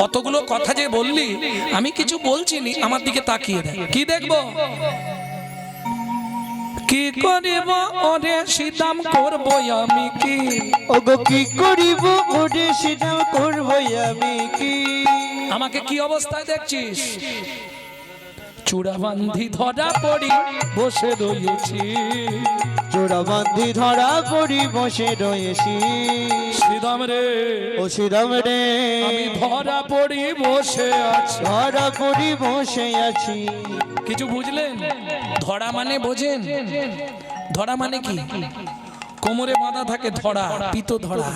অতগুলো কথা যে বললি, আমি কিছু বলছি নি, আমার দিকে তাকিয়ে দেয়। কি দেখবো? কি করিব ওরে সীতাম করব আমি কি? ওগো কি করিব ওরে সীতাম করব আমি কি? আমাকে কি অবস্থায় দেখছিস? চূড়া বান্ধি ধরা পড়ি বসে রয়েছি। চূড়া বান্ধি ধরা পড়ি বসে রয়েছি। শ্রীরাম রে, ও শ্রীরাম রে, আমি ধরা পড়ি বসে আছি। ধরা পড়ি বসে আছি। কিছু বুঝলেন? ধরা মানে বোঝেন? ধরা মানে কি? কোমরে বাঁধা থাকে ধরা, পিতো ধরা।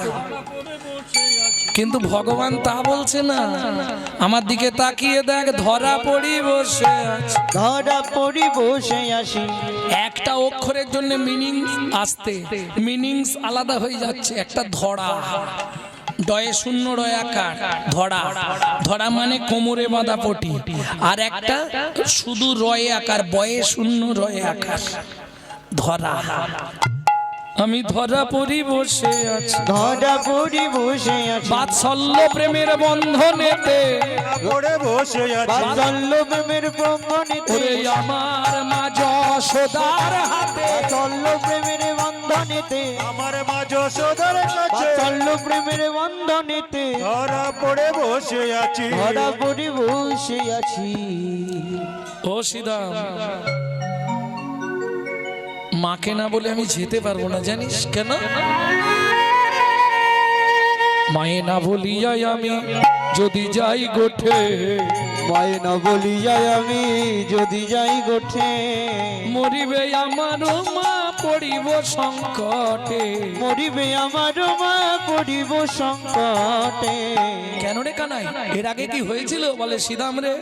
কিন্তু ভগবান তা বলছে না, আমার দিকে তাকিয়ে দেখ, ধরা পড়ি বসে আছি। ধরা পড়ি বসে আছি। একটা অক্ষরের জন্য মিনিং আসতে মিনিংস আলাদা হয়ে যাচ্ছে। একটা ধরা, ডয়ে শূন্য রয় আকার, ধরা। ধরা মানে কোমরে বাঁধা পটি। আর একটা শুধু রয়ে আকার, বয়ে শূন্য রয়ে আকার, ধরা। আমি ধরা পড়ি বসে আছি। ধরা পড়ি বসে আছি। বাৎসল্য প্রেমের বন্ধনেতে পড়ে বসে আছি। বাৎসল্য প্রেমের বন্ধনেতে, ওরে আমার মা যশোদার হাতে। বাৎসল্য প্রেমের বন্ধনেতে, আমার মা যশোদার কাছে বাৎসল্য প্রেমের বন্ধনেতে, ধরা পড়ে বসে আছি। ধরা পড়ি বসে আছি। ও সীতাম, মাকে না বলে আমি যেতে পারবো না, জানিস কেন? মায়ে না বলিয়াই আমি যদি যাই গোঠে, মায়ে না বলিয়াই আমি যদি যাই গোঠে, মরিবে আমার মা পড়িব সংকটে। মরিবে আমার মা পড়িব সংকটে। কেন রে কানাই? এর আগে কি হয়েছিল বলে সীতাম রে?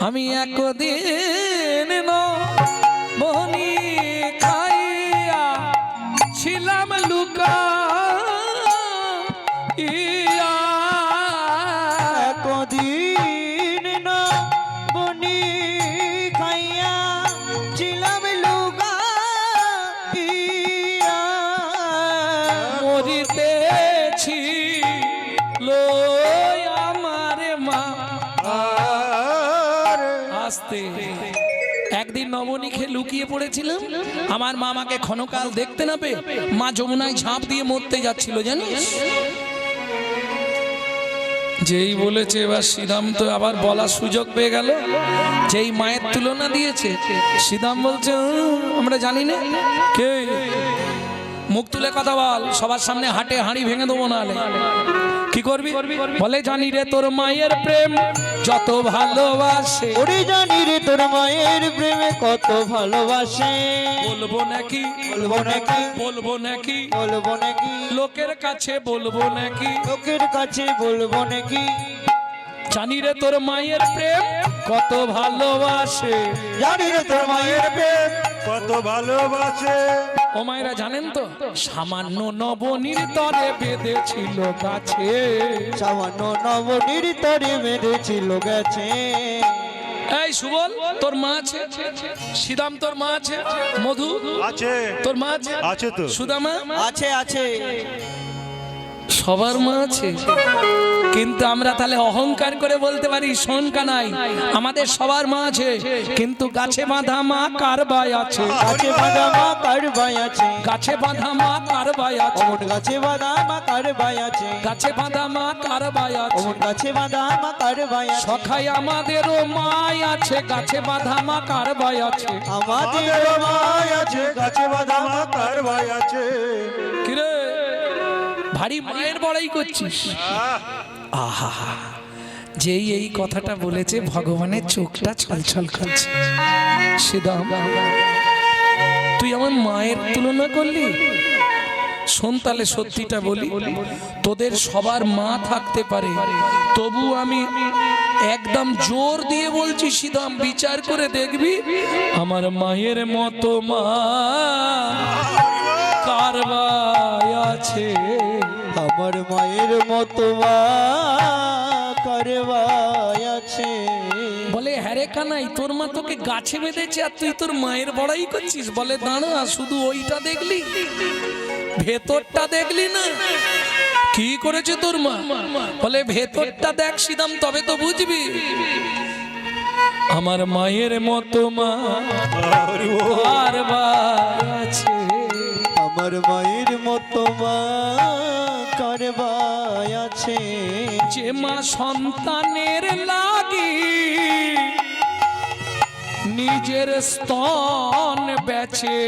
আমি একদিন বনি খাইয়া ছিলাম লুকা ইয়া। কদিন না বনি খাইয়া ছিলাম লুকা ইয়া। মরিতেছি লো আমার মা। আসতে একদিন নবনীকে লুকিয়ে পড়েছিলাম, আমার মা আমাকে ক্ষণকাল দেখতে না পেয়ে মা যমুনায় ঝাঁপ দিয়ে মরতে যাচ্ছিল, জানিস? যেই বলেছে এবার শ্রীরাম তো আবার বলার সুযোগ পেয়ে গেল। যেই মায়ের তুলনা দিয়েছে, শ্রীরাম বলছে আমরা জানি না। কে? মুখ তুলে কথা বল, সবার সামনে হাটে হাঁড়ি ভেঙে দেবো নালে। কি করবি? বলে জানি রে তোর মায়ের প্রেম যত ভালোবাসে। ওরে জানি রে তোর মায়ের প্রেমে কত ভালোবাসে। বলবো নাকি? বলবো নাকি? বলবো নাকি? বলবো নাকি? লোকের কাছে বলবো নাকি? লোকের কাছে বলবো নাকি? জানি রে তোর মায়ের প্রেম কত ভালোবাসে। জানি রে তোর মায়ের প্রেম কত ভালোবাসে। ও মায়েরা জানেন তো, সামান্য নবনীর তরে বেঁধেছিল গাছে। সামান্য নবনীর তরে বেঁধেছিল গেছে। এই সুবল, তোর মা আছে? শ্রীরাম তোর মা আছে? মধু আছে। তোর মা আছে? আছে তো। সুদামা আছে আছে। সবার মা আছে। কিন্তু আমরা তাহলে অহংকার করে বলতে পারি শোন কানাই, আমাদের সবার মা আছে, কিন্তু গাছে বাঁধা মা কার ভাই আছে? গাছে বাঁধা মা কার ভাই আছে? গাছে বাঁধা মা কার ভাই আছে? অমন গাছে বাঁধা মা কার ভাই আছে? গাছে বাঁধা মা কার ভাই আছে? অমন গাছে বাঁধা মা কার ভাই আছে? সখাই আমাদেরও মাই আছে, গাছে বাঁধা মা কার ভাই আছে? আমাদের ভাই আছে, গাছে বাঁধা মা কার ভাই আছে? কিরে ভারী মায়ের বড়াই করছিস? আহা, যেই এই কথাটা বলেছে ভগবানের চোখটা ছলছল করছে। শ্রীদাম, তুই আমার মায়ের তুলনা করলি? শোন তাহলে সত্যিটা বলি, তোদের সবার মা থাকতে পারে, তবু আমি একদম জোর দিয়ে বলছি শ্রীদাম, বিচার করে দেখবি আমার মায়ের মতো মা কার ভাই আছে? আমার মায়ের মতো মা কার ভাই আছে? বলে হ্যারে কানাই, তোর মা তোকে গাছে বেঁধেছে আর তুই তোর মায়ের বড়াই করছিস? বলে দাঁড়া, শুধু ওইটা দেখলি, ভেতরটা দেখলি না কি করেছে তোর মা? বলে ভেতরটা দেখ শ্রীদাম, তবে তো বুঝবি আমার মায়ের মতো মা কার ভাই আছে? আমার মায়ের মতো মা কার ভাই আছে? যে মা সন্তানের লাগি নিজের স্তন বেচে,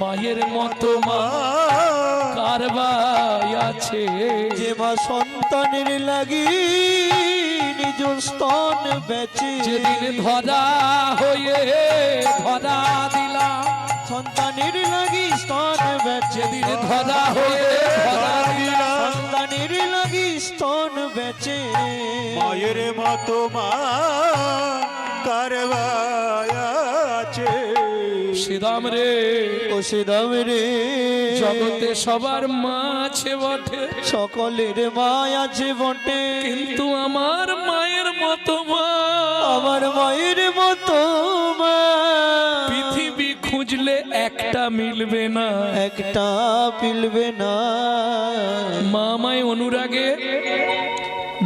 মায়ের মতো মা কার ভাই আছে? যে মা সন্তানের লাগি নিজ স্তন বেচে, যেদিন ধরা হয়ে ধরা দিলাম, সন্তানের লাগি স্তন বেচে, যেদিন ধরা হয়ে ধরা দিলাম, সন্তানের লাগি স্তন বেচে, মায়ের মতো মা কার ভাই আছে? শ্রীরাম রে, ও শ্রীরাম রে, জগতে সবার মা আছে বটে, সকলের মা আছে বটে, কিন্তু আমার মায়ের মতো মা, আমার মায়ের মতো মা পৃথিবী খুঁজলে একটা মিলবে না, একটা পিলবে না। মা আমায় অনুরাগে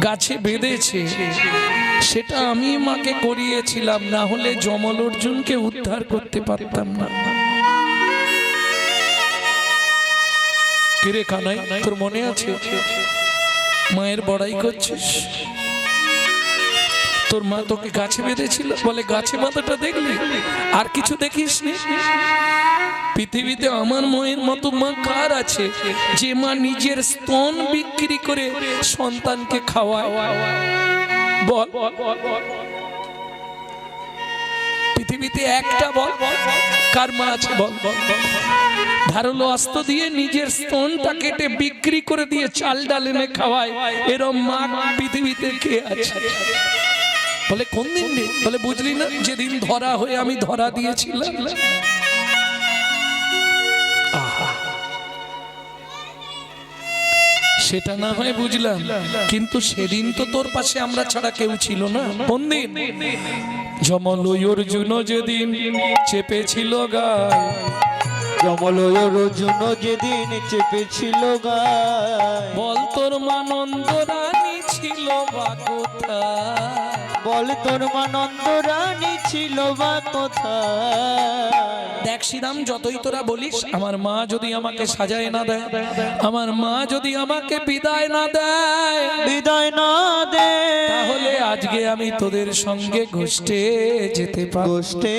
গাছে বেঁধেছে, সেটা আমি মাকে করিয়েছিলাম, না হলে যমল অর্জুনকে উদ্ধার করতে পারতাম না। কিরে কানাই, তোর মনে আছে মায়ের বড়াই করছিস? তোর মা তোকে গাছে বেঁধেছিল, বলে গাছে বাঁধাটা দেখলি, আর কিছু দেখিস নি? পৃথিবীতে আমার মায়ের মতো মা কার আছে, যে মা নিজের স্তন বিক্রি করে সন্তানকে খাওয়ায়? বল, পৃথিবীতে একটা বল, কার মা আছে বল? ধারালো অস্ত্র দিয়ে নিজের স্তনটা কেটে বিক্রি করে দিয়ে চাল ডাল এনে খাওয়ায়, এরম মা পৃথিবীতে কে আছে? বলে কোন দিন রে? বলে বুঝলি না, যেদিন ধরা হয়ে আমি ধরা দিয়েছিলাম। সেটা না হয় বুঝলাম, কিন্তু সেদিন তো তোর পাশে আমরা ছাড়া কেউ ছিল না। কোন দিন? যমল অর্জুন যেদিন চেপেছিল গায়, যমল অর্জুন যেদিন চেপেছিল গায়, বল তোর মা নন্দ রানী ছিল বা কোথায়? বল তোর মা নন্দ রানী ছিল বা কোথায়? দেখ শ্রীরাম, যতই তোরা বলিস, আমার মা যদি আমাকে সাজায় না দেয়, আমার মা যদি আমাকে বিদায় না দেয়, বিদায় না দে, তাহলে আজকে আমি তোদের সঙ্গে গোষ্ঠে যেতে পারবো, গোষ্ঠে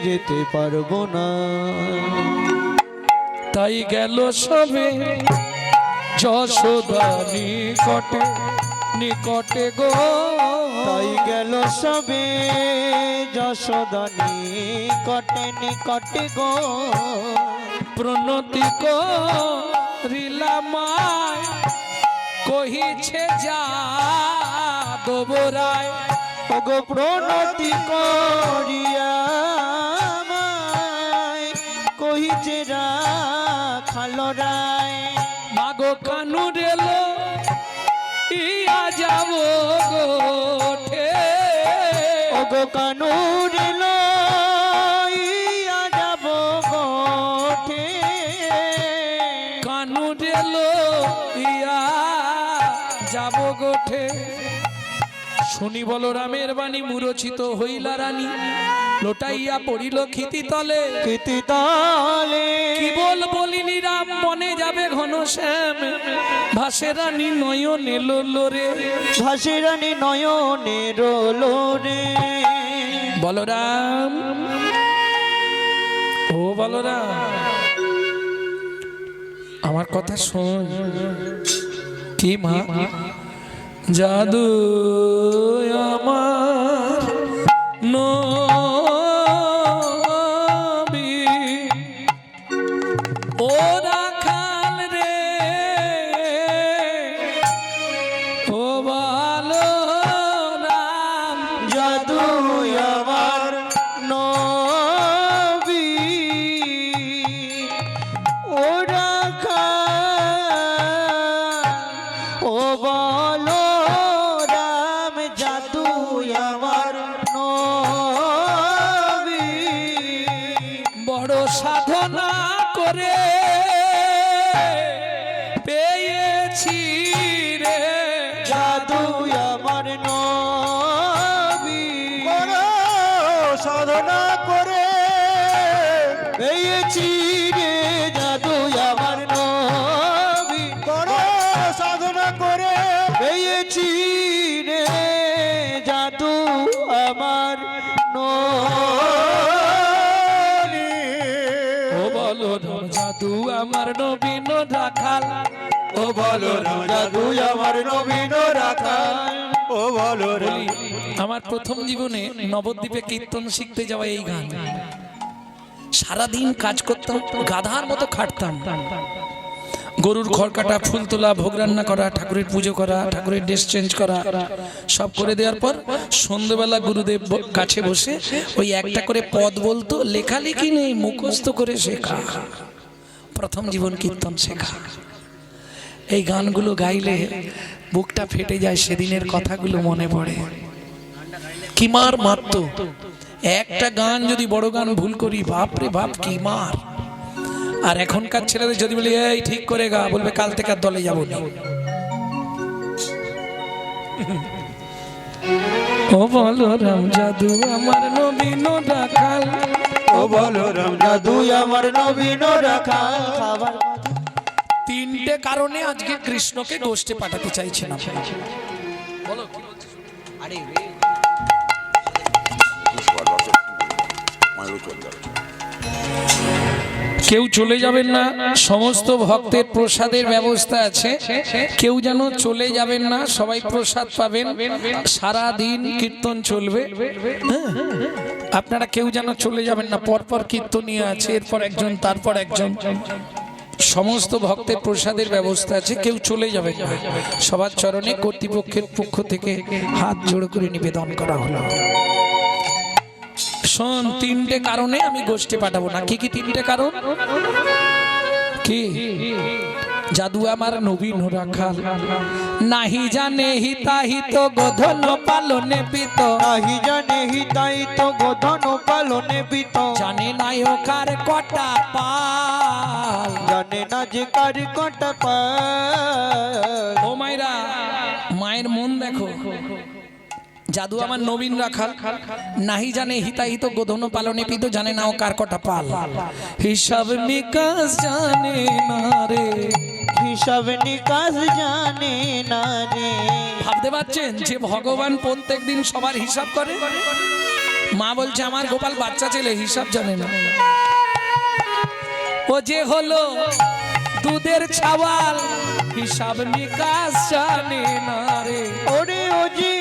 যেতে পারবো না। তাই গেল সবে যশোদা নিকটে, নিকটে গো, তাই গেল সবে যশোদা নিকটে, নিকটে গো, প্রণতি করিলামায় কহিছে যা দোবরায়, ওগো প্রণতি করিয়া আমায় কহিছে রাখাল রায়, মাগো কানু রেলো ইয়া যাব গোঠে, ওগো কানুর লইয়া যাব গোঠে, কানু রেলো ইয়া যাব গো শুনি বলরামের বাণী মুরছিত হইলা রানী লোটাইয়া পড়িল ক্ষিতি তলে কীর্তি তালে কি বলিনি রাম মনে যাবে ঘন শ্যাম ভাসে রানী নয়নে লোরে ভাসে রানী নয়নের লোরে বলরাম ও বলরাম আমার কথা শোন কি মা জাদু আমার নবী ও রাখাল রে ও বলরাম জাদু আমার নবী ও রাখা ও বলো রাম জাদু আমার নবী বড় সাধনা করে পেয়েছি রে জাদু আমার নবী বড় সাধনা করে পেয়েছি রে জাদু আমার নবী বড় সাধনা করে পেয়েছি রে জাদু আমার নবী ও বলো জাদু আমার নবীন রাখাল ও বলো জাদু আমার নবীন রাখাল ও বলো বলি আমার প্রথম জীবনে নবদ্বীপে কীর্তন শিখতে যাওয়া এই গান সারাদিন কাজ করতাম গাধার মতো খাটতাম গরুর খড় কাটা ফুল তোলা ভোগ রান্না করা ঠাকুরের পুজো করা ঠাকুরের ড্রেস চেঞ্জ করা সব করে দেওয়ার পর সন্ধ্যেবেলা গুরুদেব কাছে বসে ওই একটা করে পদ বলতো লেখালেখি নেই মুখস্থ করে শেখা প্রথম জীবন কীর্তন শেখা এই গানগুলো গাইলে বুকটা ফেটে যায় সেদিনের কথাগুলো মনে পড়ে কি মার মারতো একটা গান যদি বড় গান ভুল করি বাপরে বাপ কি মার আর এখনকার ছেলেদের যদি বলি এই ঠিক করে গা বলবে কাল থেকে আর দলে যাবো না ও বলো রাম জাদু আমার নবীন রাখাল ও বলো জাদু আমার নবীন রাখাল খাবার তিনটে কারণে আজকে কৃষ্ণকে গোষ্ঠে পাঠাতে চাইছে না বলো কি বলছো? আরে কেউ চলে যাবেন না সমস্ত ভক্তের প্রসাদের ব্যবস্থা আছে কেউ যেন চলে যাবেন না সবাই প্রসাদ পাবেন সারা দিন কীর্তন চলবে হ্যাঁ, আপনারা কেউ যেন চলে যাবেন না পরপর কীর্তনীয় আছে এরপর একজন তারপর একজন সমস্ত ভক্তের প্রসাদের ব্যবস্থা আছে কেউ চলে যাবে না সবার চরণে কর্তৃপক্ষের পক্ষ থেকে হাত জোড় করে নিবেদন করা হলো শোন তিনটে কারণে আমি গোষ্ঠী পাঠাবো না কি কি তিনটে কারণ কি জাদু আমার নবীন রাখাল নাহি জানে হিতাহিত গোধন পালনে পিত নাহি জানে হিতাহিত গোধন পালনে পিত জানে নায়কার কটা পাল জানে না যে কার কটা পাল ও মায়েরা মায়ের মন দেখো জাদু আমার নবীন রাখাল নাহি জানে হিতাহিত গোধন পালনে পিত জানে না ও কার কটা পাল হিসাব নিকাশ জানে না রে হিসাব নিকাশ জানে না রে ভাবতে পারছেন যে ভগবান প্রত্যেক দিন সবার হিসাব করে মা বলছে আমার গোপাল বাচ্চা ছেলে হিসাব জানে না ও যে হলো দুধের ছাওয়াল হিসাব নিকাশ জানে না রে ওরে ও যে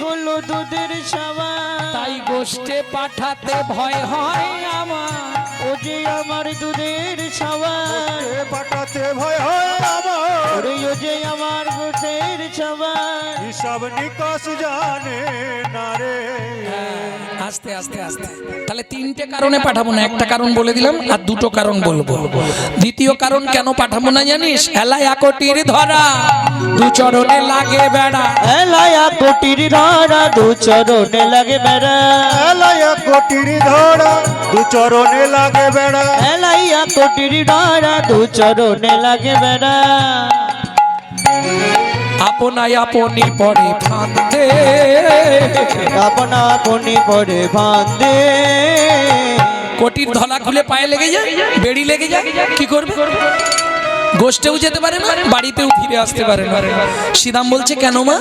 হলো দুধের সাবান তাই গোষ্ঠে পাঠাতে ভয় হয় আমার ও যে আমার দুধের সাবান পাঠাতে ভয় হয় আমার ওরে ও যে আমার দুধের সাবান হিসাব নিকাশ জানে না রে আস্তে আস্তে আস্তে তাহলে তিনটে কারণে পাঠাবো না একটা কারণ বলে দিলাম আর দুটো কারণ বলবো দ্বিতীয় কারণ কেন পাঠাবো না জানিস এলায়া কোটির ধরা দু চরণে লাগে বেড়া এলায়া কোটির ধরা দু চরণে লাগে বেড়া এলায়া কোটির ধরা দু চরণে লাগে বেড়া এলাইয়া কোটির ধরা দু চরণে লাগে বেড়া আপনায় আপনি পড়ে ফান্দে, আপনা আপনি পড়ে ফান্দে, কোটির ধলা খুলে পায়ে লেগে যায়, বেড়ি লেগে যায়, কি করবে? গোষ্ঠেও যেতে পারে না, বাড়িতেও ফিরে আসতে পারে না। শ্রীরাম বলছে কেন মা?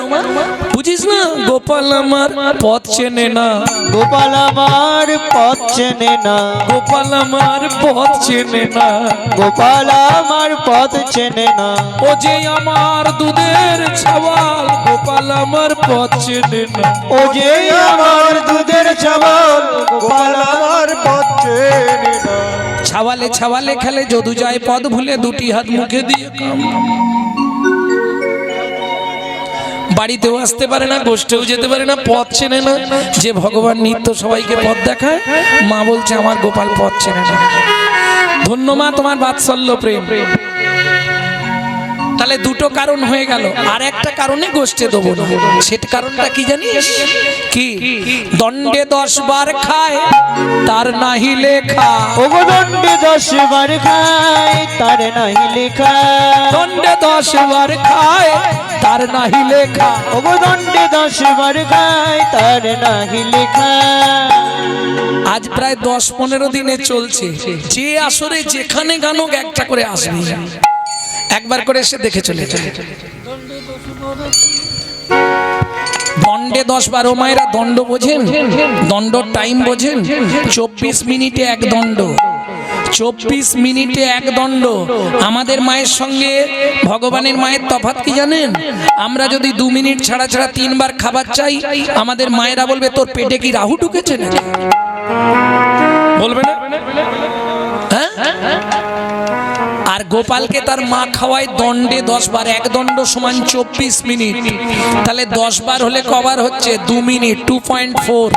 বুঝিস না, গোপাল আমার পথ চেনে না, গোপাল আমার পথ চেনে না, গোপাল আমার পথ চেনে না, গোপাল আমার পথ চেনে না, ও যে আমার দুধের ছাওয়াল, গোপাল আমার পথ চেনে না। ও যে আমার দুধের ছাওয়াল, গোপাল আমার পথ চেনে না। ছাওয়ালে ছাওয়ালে খেলে, যদু যায় পদ ভুলে, দুটি হাত মুখে দিয়ে কাম। বাড়িতেও আসতে পারে না, গোষ্ঠেও যেতে পারে না, পথ চেনে না। যে ভগবান নিত্য সবাইকে পথ দেখায়, মা বলছে আমার গোপাল পথ চেনে না। ধন্য মা তোমার বাৎসল্য প্রেম। তাহলে দুটো কারণ হয়ে গেল, আর একটা কারণে গোষ্ঠে দেবো না। সেটা কারণটা কি জানিস? কি? দণ্ডে 10 বার খায় তার নাহি লেখা, ওগো দণ্ডে 10 বার খায় তার নাহি লেখা, দণ্ডে 10 বার খায় তার নাহি লেখা। ওগো দণ্ডে 10 বার খায় তার নাহি লেখা। আজ প্রায় 10-15 দিনে চলছে, যে আসরে যেখানে গানক একটা করে আসবে, একবার করে এসে দেখে চলে চলে। দণ্ডে 10 বার, ও মায়েরা দণ্ড বোঝেন? দণ্ড টাইম বোঝেন? 24 মিনিটে এক দণ্ড, 24 মিনিটে এক দণ্ড। আমাদের মায়ের সঙ্গে ভগবানের মায়ের তফাৎ কি জানেন? আমরা যদি 2 মিনিট ছাড়া ছাড়া 3 বার খাবার চাই, আমাদের মায়েরা বলবে তোর পেটে কি রাহু ঢুকেছে নাকি? বলবে না? হ্যাঁ। আর গোপালকে তার মা খাওয়ায় দণ্ডে 10 বার, এক দণ্ড সমান 24 মিনিট। তাহলে 10 বার হলে কবার হচ্ছে? 2 মিনিট, 2.4।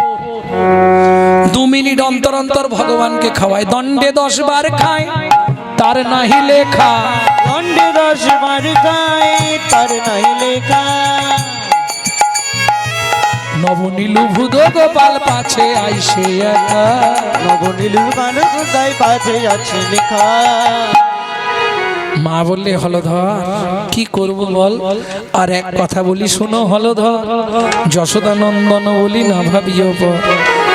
2 মিনিট অন্তর অন্তর ভগবানকে খাওয়ায়। দণ্ডে 10 বার খায় তার নাহি লেখা, দণ্ডে 10 বার খায় তার নাহি লেখা। নবনীলু ভুদ গোপাল পাছে আইসে একা, নবনীলু গান কোথায় পাছে আছে লেখা। মা বললে হলধর কি করব বল? আর এক কথা বলি শোনো হলধর, যশোদানন্দন বলি না ভাবিও পর,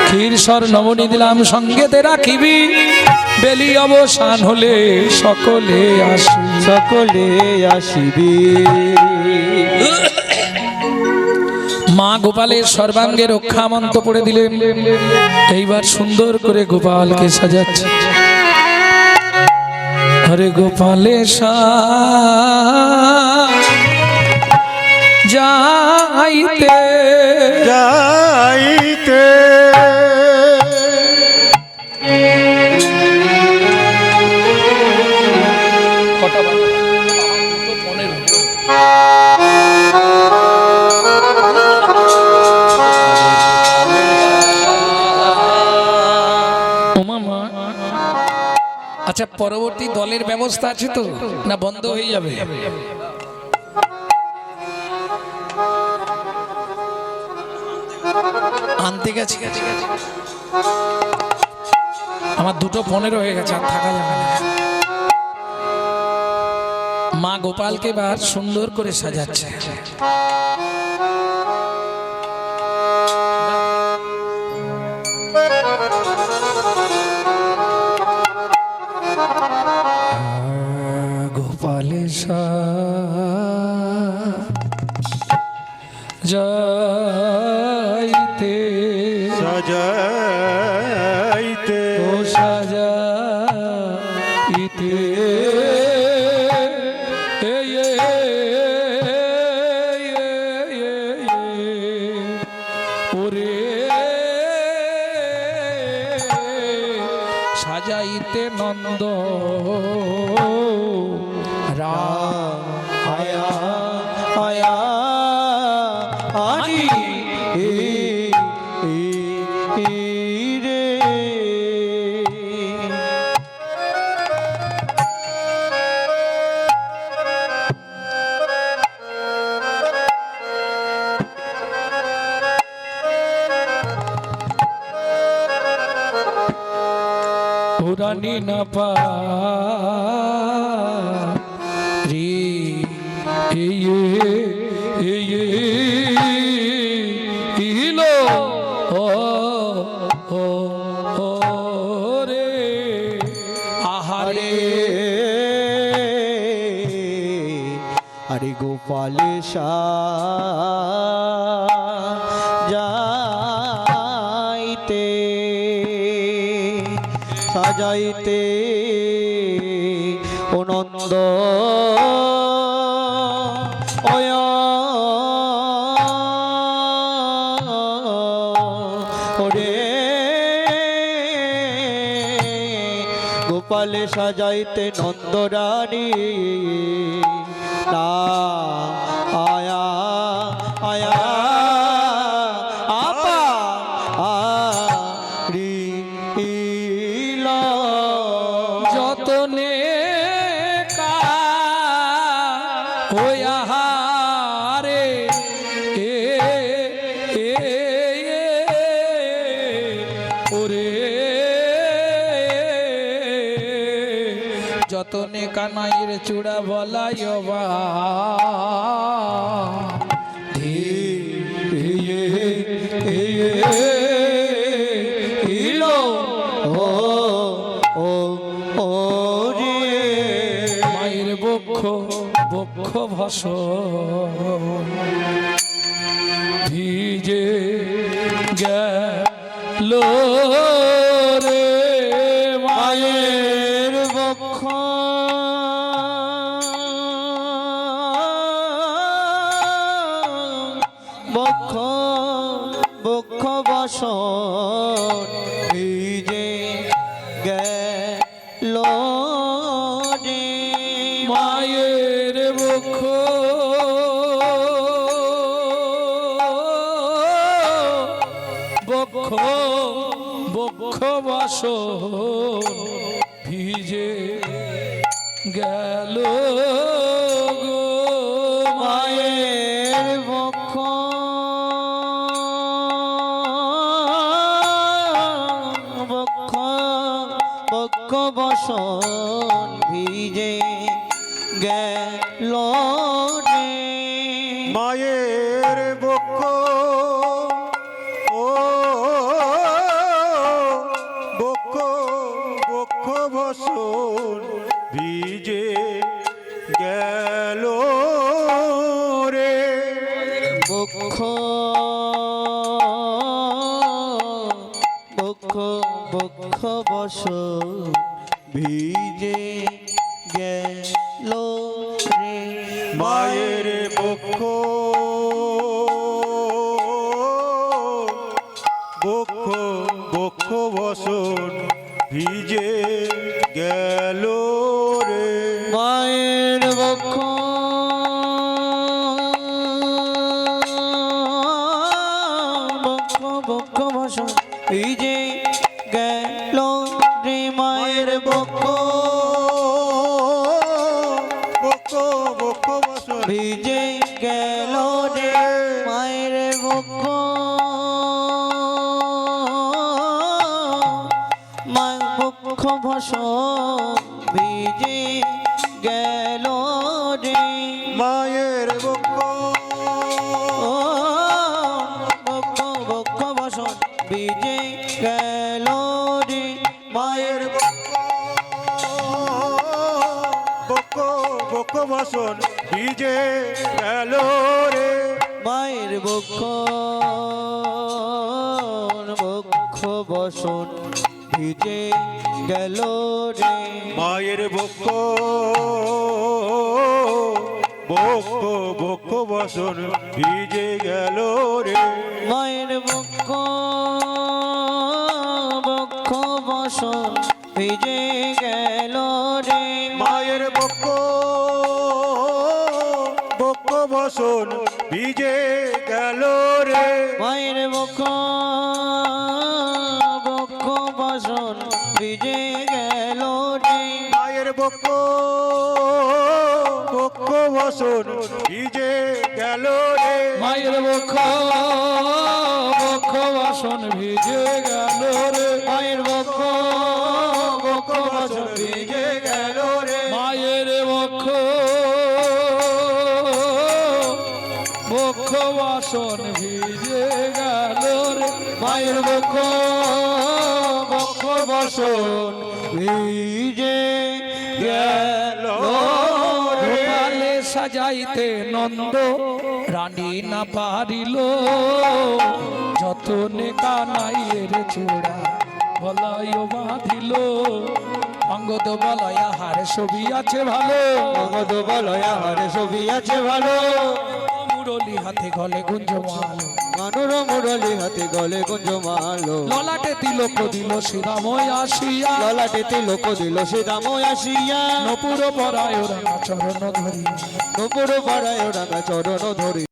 ক্ষীরসর নবনী দিলাম সঙ্গেতে রাখিবি, বেলি অবসান হলে সকলে আসি, সকলে আসিবে। মা গোপালের সর্বাঙ্গে রক্ষা মন্ত্র পড়ে দিলেন। এইবার সুন্দর করে গোপালকে সাজাচ্ছে। হরে গোপালে যাইতে যাইতে আচ্ছা, পরবর্তী দলের ব্যবস্থা আছে তো, না বন্ধ হয়ে যাবে? আনতে গেছি, আমার 2:15 হয়ে গেছে, আর থাকা যাবে না। মা গোপালকে এবার সুন্দর করে সাজাচ্ছে। গোপালে যাইতে সাজাইতে ও সাজাইতে, ওরে সাজাইতে নন্দ আয়া আয়া আনি রে। পুরানি না পা রে ও ও ও রে আহারে আরে গোপাল যাইতে সাজাইতে অনন্দ ওরে গোপাল সাজাইতে নন্দরানী না আয়া আয়া আপা রিল যতনে কা হইয়া হারে এ এ এ ওরে যতনে কানাইয়ের চূড়া বলাইও বা ইলো ও ও ও রে মায়ের বক্ষ বক্ষ ভাস ভিজে গেল রে মায়ের বক্ষ বক্ষ বক্ষ বসন ভিজে গেল রে মায়ের বক্ষ বক্ষ বক্ষ বাস ভিজে গেল গো মায়ের বক্ষ বক্ষ বক্ষ বসন ভিজে গেল রে মায়ের বক্ষ ও বক্ষ বক্ষ বসন ভিজে গেল রে বক্ষ বক্ষ বক্ষ বসন ভিজে গেল রে মায়ের বক্ষ বক্ষ বক্ষ বসন ভিজে গেল রে মায়ের বক্ষ বক্ষ বক্ষ বসন ভিজে গেল রে মায়ের বক্ষ বক্ষ বক্ষ বসন ভিজে গেল রে মায়ের বক্ষ মায়ের বক্ষ ভাষণ ভিজে গেল রে মায়ের বক্ষ ও বক্ষ বক্ষ ভাষণ ভিজে গেল রে মায়ের বক্ষ বক্ষ বসন ভিজে গেল রে মায়ের বক্ষ বক্ষ বসন ভিজে গেল রে মায়ের বক্ষ বক্ষ বক্ষ বসন ভিজে গেল রে মায়ের বক্ষ বক্ষ বসন ভিজে গেল রে মায়ের বক্ষ বক্ষ বসন ভিজে গেল রে মায়ের বক্ষ বক্ষ বসন ভিজে গেল রে মায়ের বক্ষ বক্ষ বসন ভিজে গেল রে মায়ের বক্ষ বক্ষ বাসন ভিজে গেল রে মায়ের বক্ষ বক্ষ বসন ভিজে গেল রে মায়ের বক্ষ বক্ষ বাসন ভিজে গেল রে রানীর বক্ষ বক্ষ বসন ভিজে গেল রে। গোপালে সাজাইতে নন্দ রানী না পারিল, যতনে কানাইয়ের চূড়া বলয় বাঁধিল। অঙ্গদ বলয় হার ছবি আছে ভালো, মগধ বলয়া হারে ছবি আছে ভালো, মুরলি হাতে গলে গুঞ্জমাল। মানুর মুরলি হাতে গলে গুঞ্জমালো, ললাটে তিলক দিল শ্রীরাময় আসিয়া, ললাটে তিলক দিল সে রাম আসিয়া, নপুর পরায় রাঙা চরণ ধরি। নপুর পাড়ায় রাঙা চরণ ধরি।